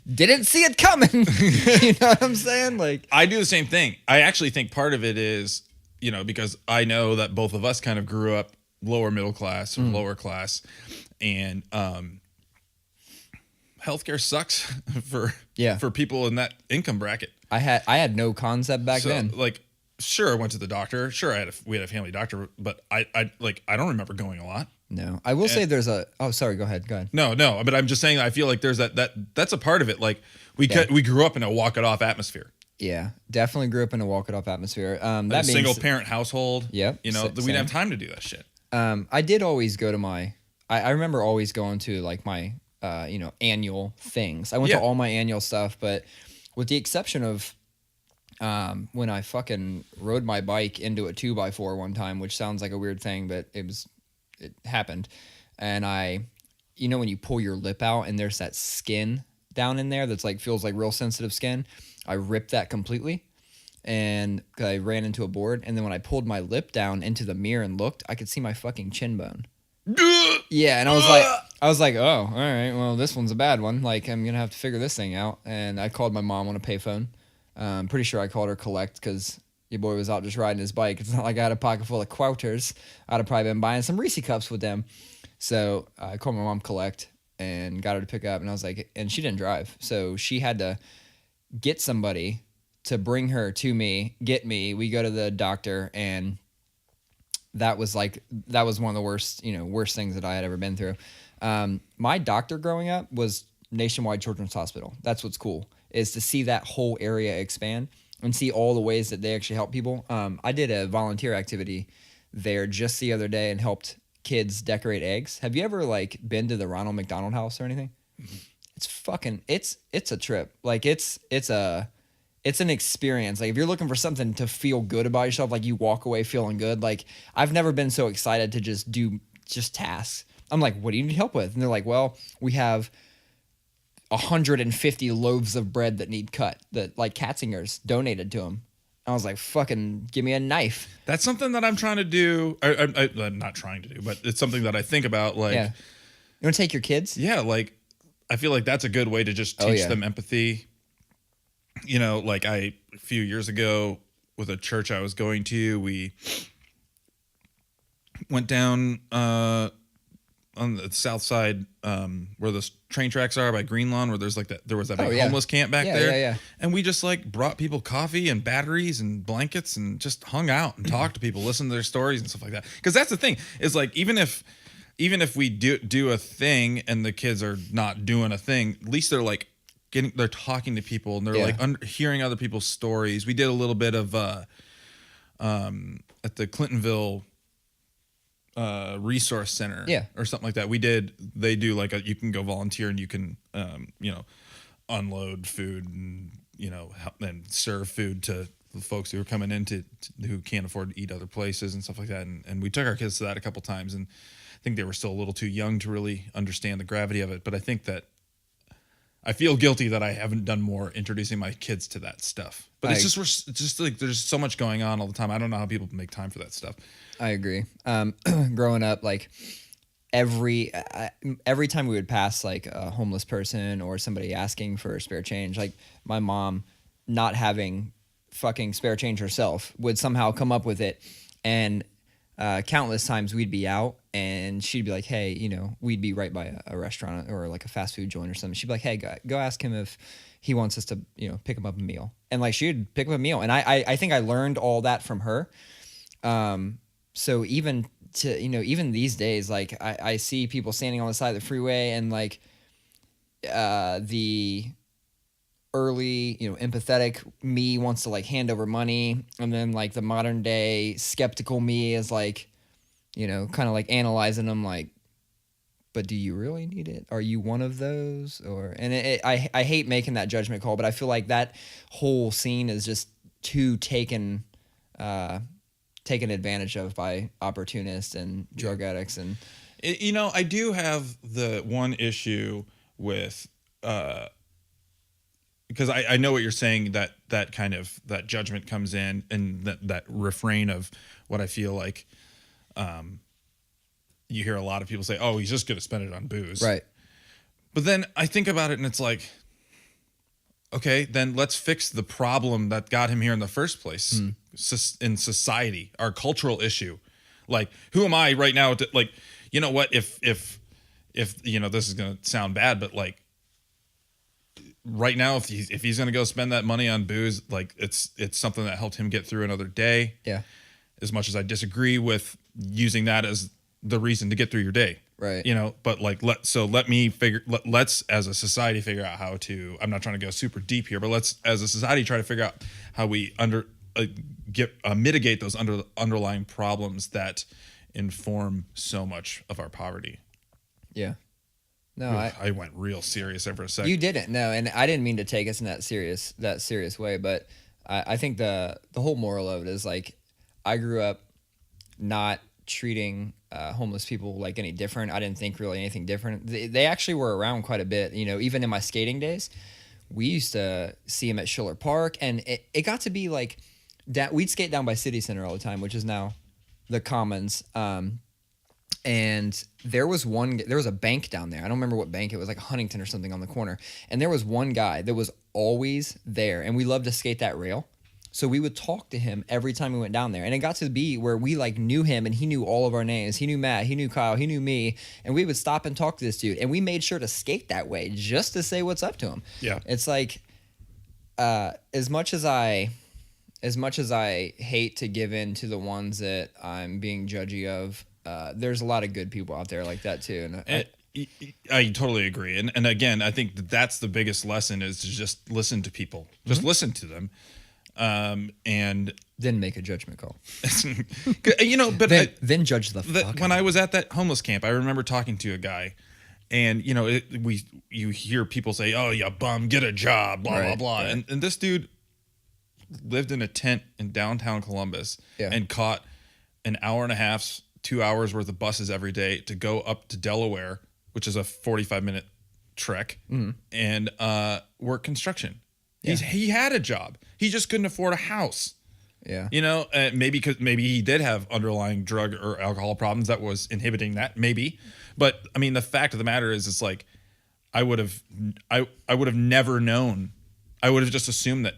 didn't see it coming. You know what I'm saying? Like I do the same thing. I actually think part of it is, because I know that both of us kind of grew up lower middle class or lower class, and healthcare sucks for people in that income bracket. I had no concept back then. Like, sure, I went to the doctor. Sure, we had a family doctor, but I don't remember going a lot. No, I will say there's oh, sorry, go ahead. No, but I'm just saying I feel like there's that's a part of it. Like we grew up in a walk it off atmosphere. Yeah, definitely grew up in a walk it off atmosphere. That single parent household. Yep. We didn't have time to do that shit. I did always go to I remember always going to like my annual things. I went to all my annual stuff, but with the exception of when I fucking rode my bike into a 2x4 one time, which sounds like a weird thing, but it happened. And when you pull your lip out and there's that skin down in there that's like feels like real sensitive skin, I ripped that completely. and I ran into a board. And then when I pulled my lip down into the mirror and looked, I could see my fucking chin bone. Yeah, and I was like, oh, all right, well, this one's a bad one. Like, I'm gonna have to figure this thing out. And I called my mom on a payphone. I'm pretty sure I called her collect because your boy was out just riding his bike. It's not like I had a pocket full of quarters. I'd have probably been buying some Reese cups with them. So I called my mom collect and got her to pick up. And I was like, and she didn't drive, so she had to get somebody to bring her to me, get me. We go to the doctor, and that was one of the worst things that I had ever been through. My doctor growing up was Nationwide Children's Hospital. That's what's cool, is to see that whole area expand and see all the ways that they actually help people. I did a volunteer activity there just the other day and helped kids decorate eggs. Have you ever like been to the Ronald McDonald House or anything? It's a trip. Like it's an experience. Like if you're looking for something to feel good about yourself, like you walk away feeling good. Like I've never been so excited to just do tasks. I'm like, what do you need help with? And they're like, well, we have 150 loaves of bread that need cut that like Katzingers donated to them. I was like, fucking give me a knife. That's something that I'm trying to do. I'm not trying to do, but it's something that I think about. Like, yeah. You want to take your kids? Yeah. Like, I feel like that's a good way to just teach them empathy. You know, like a few years ago with a church I was going to, we went down on the south side where the train tracks are by Green Lawn, where there was that big homeless camp back there. Yeah. And we just like brought people coffee and batteries and blankets and just hung out and talked to people, listened to their stories and stuff like that. Because that's the thing, is like even if we do a thing and the kids are not doing a thing, at least they're like they're talking to people and they're like hearing other people's stories. We did a little bit of at the Clintonville resource center or something like that. They do like you can go volunteer and you can unload food and help and serve food to the folks who are coming in who can't afford to eat other places and stuff like that. And we took our kids to that a couple times, and I think they were still a little too young to really understand the gravity of it. But I think that I feel guilty that I haven't done more introducing my kids to that stuff. But it's just like there's so much going on all the time. I don't know how people make time for that stuff. I agree. Growing up, like every time we would pass like a homeless person or somebody asking for spare change, like my mom, not having fucking spare change herself, would somehow come up with it. And countless times we'd be out and she'd be like, hey, we'd be right by a restaurant or like a fast food joint or something. She'd be like, hey, go ask him if he wants us to, pick him up a meal. And like she'd pick up a meal. And I think I learned all that from her. So even these days, like I see people standing on the side of the freeway and like the early, empathetic me wants to like hand over money. And then like the modern day skeptical me is like, kind of like analyzing them like, but do you really need it? Are you one of those? I hate making that judgment call, but I feel like that whole scene is just too taken advantage of by opportunists and drug addicts. And I do have the one issue with because I know what you're saying, that kind of that judgment comes in, and that refrain of what I feel like you hear a lot of people say, oh, he's just going to spend it on booze. Right. But then I think about it and it's like, okay, then let's fix the problem that got him here in the first place in society, our cultural issue. Like, who am I right now to, like, you know what, if this is going to sound bad, but like right now, if he's going to go spend that money on booze, like it's something that helped him get through another day. Yeah. As much as I disagree with using that as the reason to get through your day. Right. But like, let's as a society figure out how to, I'm not trying to go super deep here, but let's as a society try to figure out how we mitigate those underlying problems that inform so much of our poverty. Yeah. No, I went real serious there for a second. You didn't. No, and I didn't mean to take us in that serious way, but I think the whole moral of it is like, I grew up not treating homeless people like any different. I didn't think really anything different. They actually were around quite a bit, even in my skating days. we used to see him at Schiller Park, and it got to be like we'd skate down by City Center all the time, which is now the Commons. And there was a bank down there. I don't remember what bank it was, like Huntington or something on the corner. And there was one guy that was always there, and we loved to skate that rail. So we would talk to him every time we went down there. And it got to be where we like knew him and he knew all of our names. He knew Matt, he knew Kyle, he knew me. And we would stop and talk to this dude. And we made sure to skate that way just to say what's up to him. Yeah. It's like, as much as I hate to give in to the ones that I'm being judgy of, there's a lot of good people out there like that too. And I totally agree. And again, I think that's the biggest lesson is to just listen to people. Just listen to them. And then make a judgment call. But then judge the fuck. When I was at that homeless camp, I remember talking to a guy, and you hear people say, "Oh, you bum, get a job," blah blah blah, right. And this dude lived in a tent in downtown Columbus and caught an hour and a half, 2 hours worth of buses every day to go up to Delaware, which is a 45-minute trek, and work construction. Yeah. He had a job. He just couldn't afford a house. Yeah. Maybe he did have underlying drug or alcohol problems that was inhibiting that. Maybe. But I mean, the fact of the matter is, it's like, I would have never known. I would have just assumed that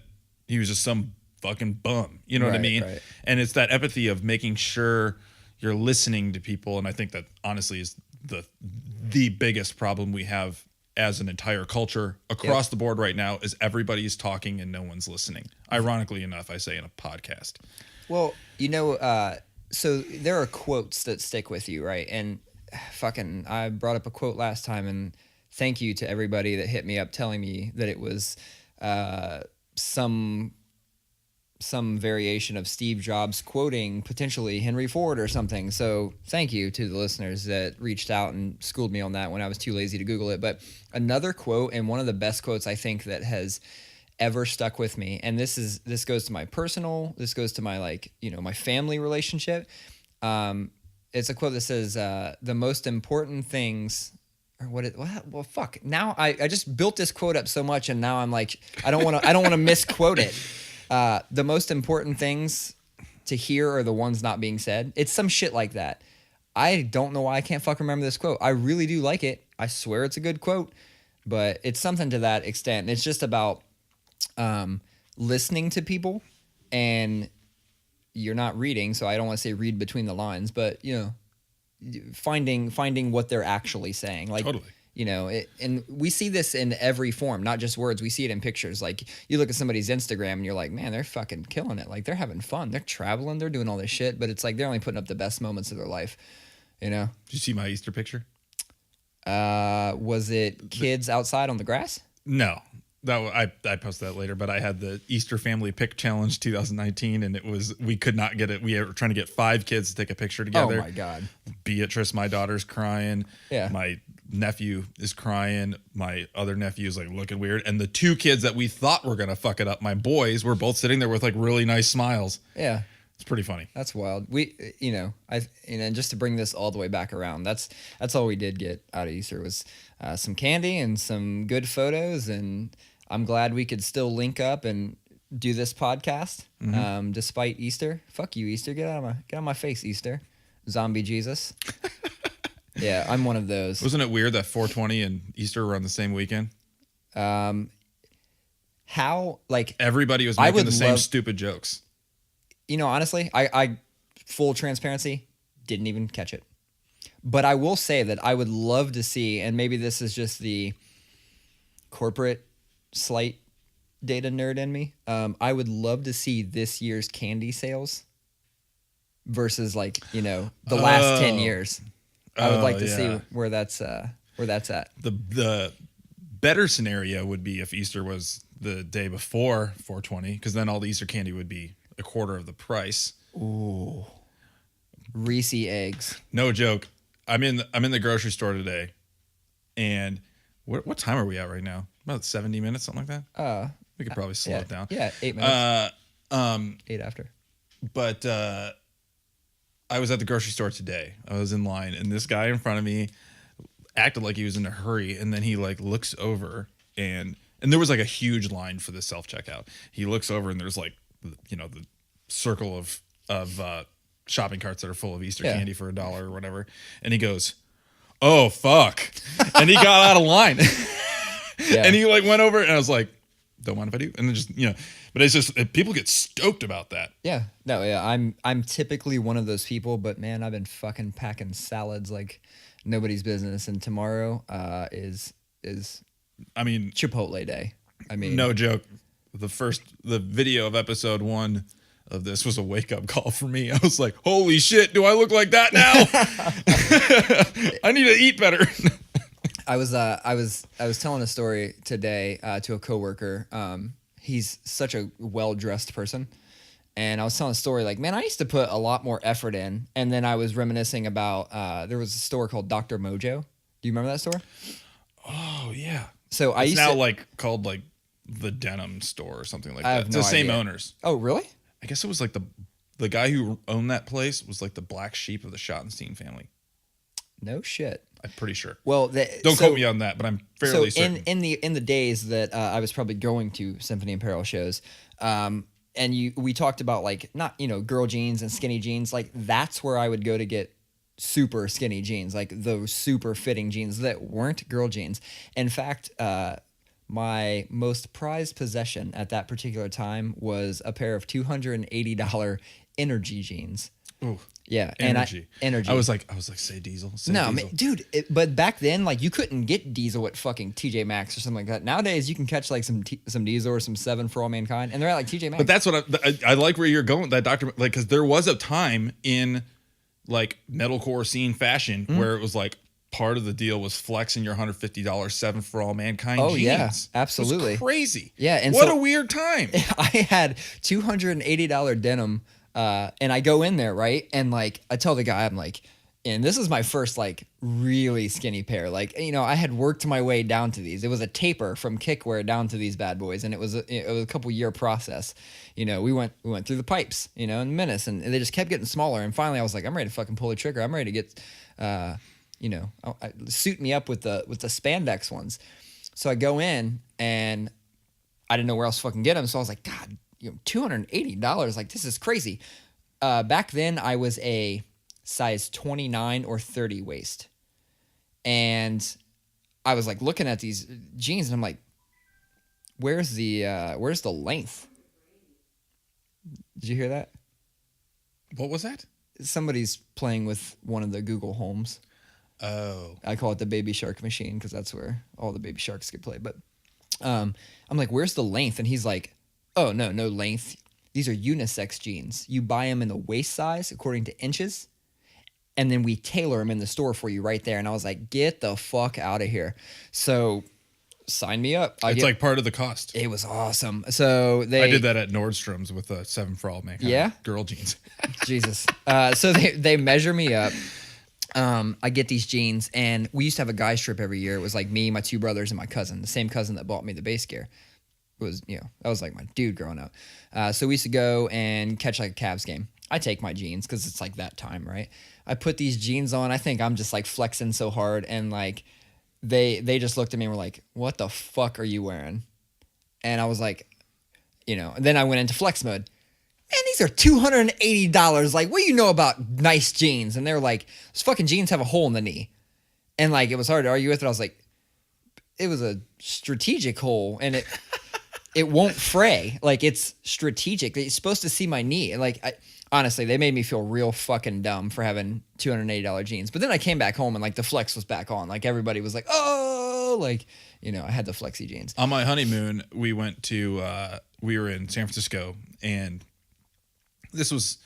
he was just some fucking bum. You know what I mean? Right. And it's that empathy of making sure you're listening to people. And I think that honestly is the biggest problem we have as an entire culture across the board right now is everybody's talking and no one's listening. Ironically enough, I say in a podcast. Well, so there are quotes that stick with you, right? And I brought up a quote last time, and thank you to everybody that hit me up telling me that it was some variation of Steve Jobs quoting potentially Henry Ford or something. So thank you to the listeners that reached out and schooled me on that when I was too lazy to Google it. But another quote, and one of the best quotes I think that has ever stuck with me, and this goes to my personal, this goes to my my family relationship. It's a quote that says, the most important things, or well, fuck. Now I just built this quote up so much, and now I'm like, I don't want to misquote it. The most important things to hear are the ones not being said. It's some shit like that. I don't know why I can't fucking remember this quote. I really do like it. I swear it's a good quote, but it's something to that extent. It's just about listening to people, and you're not reading, so I don't want to say read between the lines, but finding what they're actually saying. Like, totally. And we see this in every form, not just words. We see it in pictures. Like, you look at somebody's Instagram and you're like, man, they're fucking killing it. Like, they're having fun. They're traveling. They're doing all this shit. But it's like they're only putting up the best moments of their life, Did you see my Easter picture? Was it kids outside on the grass? No. I posted that later, but I had the Easter Family Pic Challenge 2019, and we could not get it. We were trying to get 5 kids to take a picture together. Oh my God. Beatrice, my daughter's crying. Yeah. My nephew is crying. My other nephew is like looking weird. And the 2 kids that we thought were going to fuck it up, my boys, were both sitting there with like really nice smiles. Yeah. It's pretty funny. That's wild. And just to bring this all the way back around, that's all we did get out of Easter was some candy and some good photos, and I'm glad we could still link up and do this podcast despite Easter. Fuck you, Easter. Get out of my face, Easter. Zombie Jesus. Yeah, I'm one of those. Wasn't it weird that 420 and Easter were on the same weekend? How everybody was making the same stupid jokes. Honestly, I full transparency, didn't even catch it. But I will say that I would love to see, and maybe this is just the corporate slight data nerd in me. I would love to see this year's candy sales versus the last 10 years. I would like to see where that's at. The better scenario would be if Easter was the day before 420, because then all the Easter candy would be a quarter of the price. Ooh, Reese eggs. No joke. I'm in the grocery store today, and what time are we at right now? About 70 minutes, something like that. We could probably slow it down. Yeah, 8 minutes. 8 after. But I was at the grocery store today. I was in line, and this guy in front of me acted like he was in a hurry, and then he looks over, and And there was like a huge line for the self-checkout. He looks over and there's like, you know, the circle of shopping carts that are full of Easter candy for $1 or whatever. And he goes, "Oh, fuck." And he got out of line. And he like went over and I was like, "Don't mind if I do." And then just, you know, but it's just, people get stoked about that. Yeah. No, yeah. I'm typically one of those people, but man, I've been fucking packing salads like nobody's business. And tomorrow is I mean, Chipotle day. I mean, no joke. The video of episode 1 of this was a wake up call for me. I was like, "Holy shit, do I look like that now?" I need to eat better. I was telling a story today to a coworker. He's such a well-dressed person. And I was telling a story like, man, I used to put a lot more effort in. And then I was reminiscing about, there was a store called Dr. Mojo. Do you remember that store? Oh, yeah. So it's now like called like the denim store or something like that. It's the same owners. Oh, really? I guess it was like the guy who owned that place was like the black sheep of the Schottenstein family. No shit. I'm pretty sure. Well, don't quote me on that, but I'm fairly certain. in the days that I was probably going to Symphony Apparel shows, and we talked about like not girl jeans and skinny jeans. Like that's where I would go to get super skinny jeans, like those super fitting jeans that weren't girl jeans. In fact, my most prized possession at that particular time was a pair of $280 Energy jeans. Ooh. Yeah, energy. Energy. I was like, say Diesel. No, Diesel. Dude. But back then, like, you couldn't get Diesel at fucking TJ Maxx or something like that. Nowadays, you can catch like some Diesel or some 7 for All Mankind, and they're at like TJ Maxx. But that's what I like where you're going. That doctor, like, because there was a time in like metalcore scene fashion where it was like part of the deal was flexing your $150 7 for All Mankind jeans. Yeah, absolutely. It was crazy. Yeah, and what a weird time. I had $280 denim. And I go in there, right? And like, I tell the guy, I'm like, and this is my first like really skinny pair. Like, I had worked my way down to these. It was a taper from kickwear down to these bad boys. And it was a couple year process. We went through the pipes, in Menace, and they just kept getting smaller. And finally I was like, I'm ready to fucking pull the trigger. I'm ready to get, suit me up with the spandex ones. So I go in and I didn't know where else to fucking get them. So I was like, God, $280, like this is crazy. Back then I was a size 29 or 30 waist, and I was like looking at these jeans and I'm like, where's the length? Did you hear that? What was that? Somebody's playing with one of the Google Homes. Oh, I call it the baby shark machine because that's where all the baby sharks get played. But I'm like, where's the length? And he's like, oh, no length. These are unisex jeans. You buy them in the waist size according to inches, and then we tailor them in the store for you right there. And I was like, get the fuck out of here. So sign me up. It's like part of the cost. It was awesome. So I did that at Nordstrom's with a 7 for All Mankind girl jeans. Jesus. So they measure me up. I get these jeans, and we used to have a guys trip every year. It was like me, my 2 brothers, and my cousin, the same cousin that bought me the bass gear. Was that was like my dude growing up. So we used to go and catch like a Cavs game. I take my jeans because it's like that time, right? I put these jeans on. I think I'm just like flexing so hard, and like they just looked at me and were like, "What the fuck are you wearing?" And I was like, And then I went into flex mode. Man, these are $280. Like, what do you know about nice jeans? And they were like, "Those fucking jeans have a hole in the knee," and like it was hard to argue with it. I was like, it was a strategic hole, and it won't fray. Like, it's strategic. It's supposed to see my knee. Like, honestly, they made me feel real fucking dumb for having $280 jeans. But then I came back home and like the flex was back on. Like, everybody was like, oh, like, I had the flexi jeans. On my honeymoon, we went to, we were in San Francisco, and this was,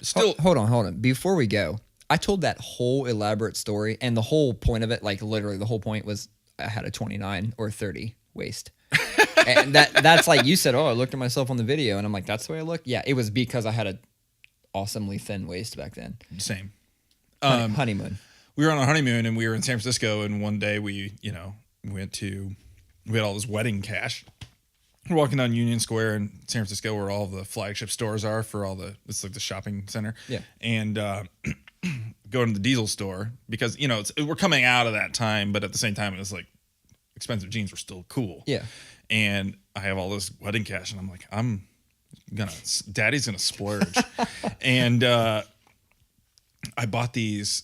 still. Hold on. Before we go, I told that whole elaborate story, and the whole point of it, like literally the whole point was I had a 29 or 30 waist. And that's like you said, oh, I looked at myself on the video, and I'm like, that's the way I look? Yeah, it was because I had an awesomely thin waist back then. Same. Honeymoon. We were on a honeymoon, and we were in San Francisco, and one day we had all this wedding cash. We're walking down Union Square in San Francisco where all the flagship stores are for it's like the shopping center. Yeah. And going to the Diesel store because, we're coming out of that time, but at the same time, it was like expensive jeans were still cool. Yeah. And I have all this wedding cash, and I'm like, Daddy's gonna splurge. And I bought these.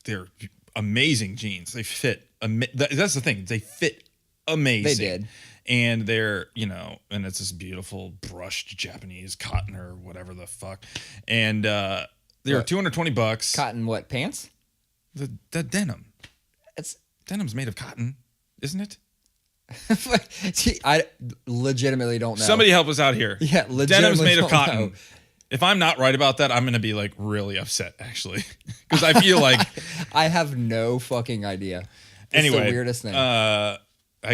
They're amazing jeans. They fit. That's the thing. They fit amazing. They did. And they're, and it's this beautiful brushed Japanese cotton or whatever the fuck. And they're $220. Cotton what? Pants? The denim. Denim's made of cotton, isn't it? See, I legitimately don't know. Somebody help us out here. Yeah, legitimately Denim's made of cotton. Know. If I'm not right about that, I'm going to be like really upset, actually. Because I feel like... I have no fucking idea. It's anyway, the weirdest thing. I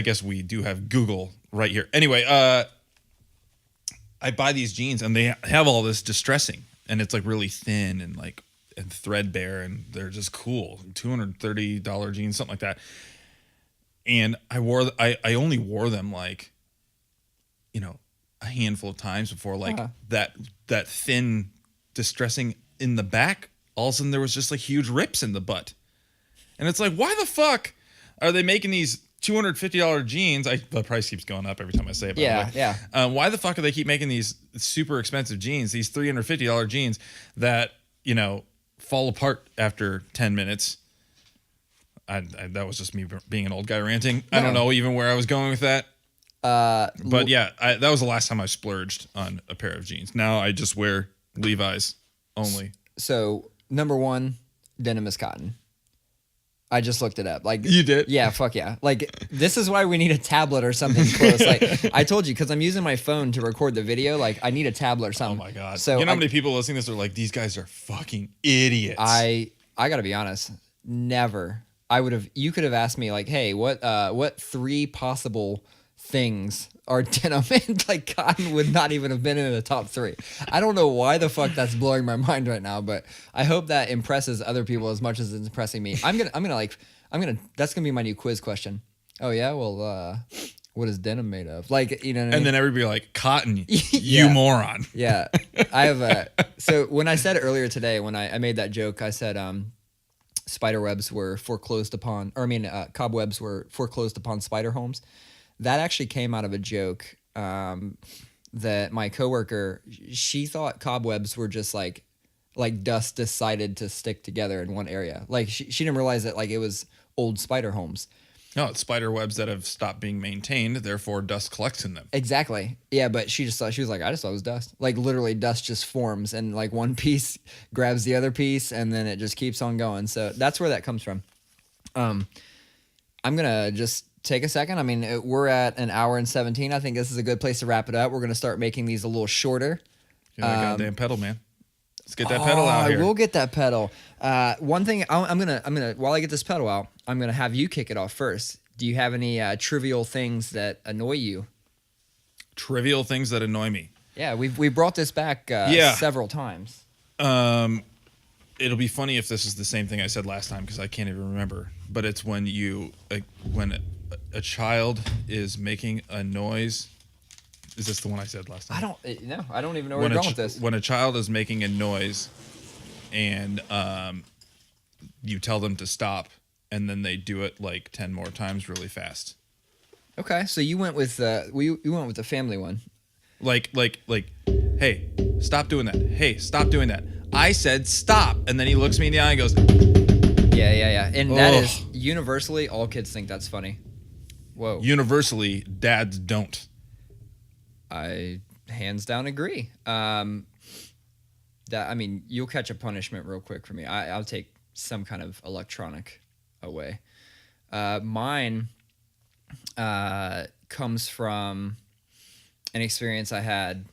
guess we do have Google right here. Anyway, I buy these jeans and they have all this distressing. And it's like really thin and threadbare, and they're just cool. $230 jeans, something like that. And I only wore them a handful of times before that thin distressing in the back. All of a sudden there was just huge rips in the butt. And it's like, why the fuck are they making these $250 jeans? The price keeps going up every time I say it. Yeah. Why the fuck do they keep making these super expensive jeans, these $350 jeans that, fall apart after 10 minutes? That was just me being an old guy ranting. No. I don't know even where I was going with that. But yeah, that was the last time I splurged on a pair of jeans. Now I just wear Levi's only. So, number one, denim is cotton. I just looked it up. You did? Yeah, fuck yeah. This is why we need a tablet or something close. I told you, because I'm using my phone to record the video. I need a tablet or something. Oh my God. So you know how many people listening to this are like, these guys are fucking idiots. I gotta be honest. Never. You could have asked me hey, what 3 possible things are denim, and cotton would not even have been in the top 3. I don't know why the fuck that's blowing my mind right now, but I hope that impresses other people as much as it's impressing me. That's gonna be my new quiz question. Oh yeah, well, what is denim made of? What I mean? And then everybody like, cotton, you moron. Yeah, I have so when I said earlier today, when I made that joke, I said spider webs were foreclosed upon, cobwebs were foreclosed upon spider homes. That actually came out of a joke that my coworker, she thought cobwebs were just like dust decided to stick together in one area. She didn't realize that it was old spider homes. No, it's spider webs that have stopped being maintained, therefore dust collects in them. Exactly. Yeah, but she was like, I just thought it was dust. Literally dust just forms and one piece grabs the other piece and then it just keeps on going. So that's where that comes from. I'm going to just take a second. I mean, we're at an hour and 17. I think this is a good place to wrap it up. We're going to start making these a little shorter. Get that goddamn pedal, man. Let's get that pedal out here. I will get that pedal. One thing I'm gonna while I get this pedal out, I'm gonna have you kick it off first. Do you have any trivial things that annoy you? Trivial things that annoy me. Yeah, we brought this back several times. It'll be funny if this is the same thing I said last time because I can't even remember. But it's when a child is making a noise. Is this the one I said last time? I don't even know where you're going with this. When a child is making a noise and you tell them to stop and then they do it 10 more times really fast. Okay, so you went with you went with the family one. Hey, stop doing that. Hey, stop doing that. I said stop, and then he looks me in the eye and goes, yeah. And that is universally, all kids think that's funny. Whoa. Universally, dads don't. I hands down agree. You'll catch a punishment real quick for me. I'll take some kind of electronic away. Mine comes from an experience I had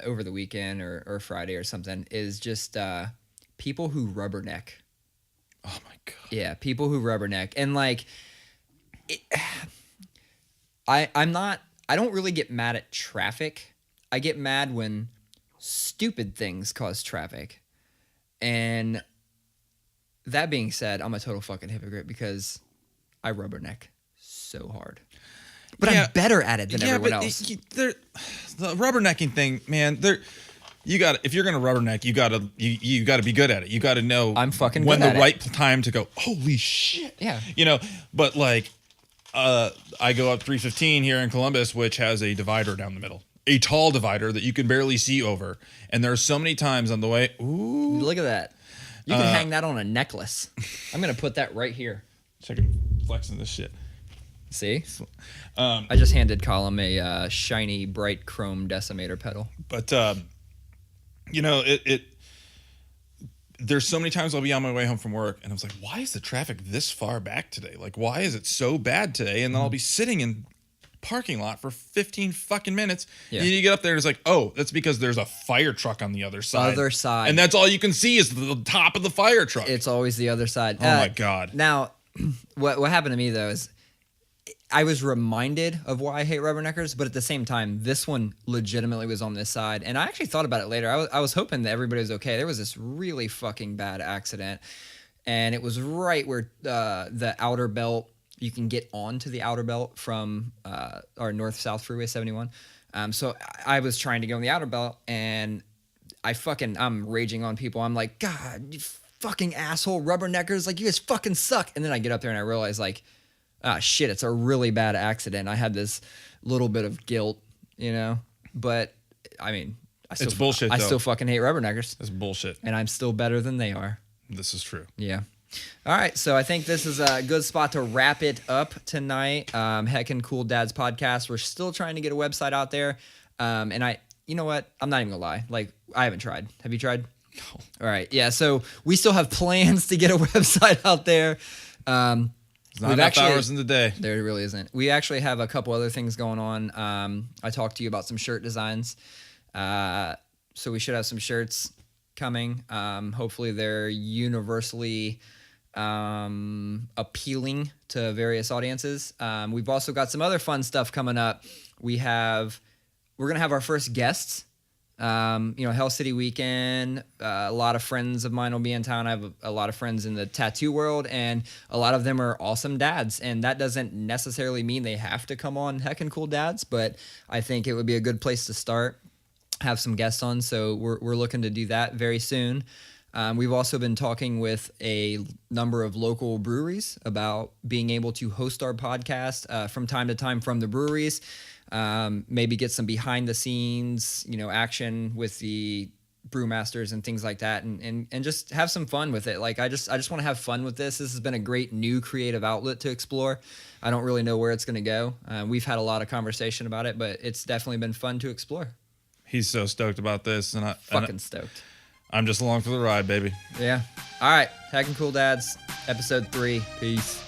over the weekend or Friday or something. Is just people who rubberneck. Oh my God. Yeah, people who rubberneck, and I don't really get mad at traffic. I get mad when stupid things cause traffic. And that being said, I'm a total fucking hypocrite because I rubberneck so hard. But I'm better at it than everyone else. The rubbernecking thing, man, if you're gonna rubberneck, you gotta be good at it. You gotta know I'm fucking when good the at right time to go, holy shit. Yeah. But I go up 315 here in Columbus, which has a divider down the middle, a tall divider that you can barely see over. And there are so many times on the way. Ooh, look at that! You can hang that on a necklace. I'm gonna put that right here. Check it, flexing this shit. See, I just handed Collin a shiny, bright chrome decimator pedal. But you know, there's so many times I'll be on my way home from work and I was like, why is the traffic this far back today? Like, why is it so bad today? And then I'll be sitting in parking lot for 15 fucking minutes. Yeah. And you get up there and it's like, oh, that's because there's a fire truck on the other side. And that's all you can see is the top of the fire truck. It's always the other side. Oh my God. Now, what happened to me though is I was reminded of why I hate rubberneckers, but at the same time, this one legitimately was on this side. And I actually thought about it later. I was hoping that everybody was okay. There was this really fucking bad accident. And it was right where the outer belt, you can get onto the outer belt from our north-south freeway 71. So I was trying to go on the outer belt and I'm raging on people. I'm like, God, you fucking asshole rubberneckers. Like, you guys fucking suck. And then I get up there and I realize, like, ah, shit, it's a really bad accident. I had this little bit of guilt, you know? But, I mean, it's bullshit, I still fucking hate rubberneckers. It's bullshit. And I'm still better than they are. This is true. Yeah. All right, so I think this is a good spot to wrap it up tonight. Heckin Cool Dads podcast. We're still trying to get a website out there. And you know what? I'm not even gonna lie. Like, I haven't tried. Have you tried? No. All right. Yeah. So we still have plans to get a website out there. It's not enough hours in the day. There really isn't. We actually have a couple other things going on. I talked to you about some shirt designs. So we should have some shirts coming. Hopefully they're universally appealing to various audiences. We've also got some other fun stuff coming up. We're gonna have our first guests. Hell City weekend. A lot of friends of mine will be in town. I have a lot of friends in the tattoo world, and a lot of them are awesome dads. And that doesn't necessarily mean they have to come on Heckin Cool Dads, but I think it would be a good place to start. Have some guests on, so we're looking to do that very soon. We've also been talking with a number of local breweries about being able to host our podcast from time to time from the breweries. Maybe get some behind the scenes, action with the brewmasters and things like that, and just have some fun with it. Like I just want to have fun with this. This has been a great new creative outlet to explore. I don't really know where it's going to go. We've had a lot of conversation about it, but it's definitely been fun to explore. He's so stoked about this, and I'm stoked. I'm just along for the ride, baby. Yeah. All right. Heckin Cool Dads, episode 3. Peace.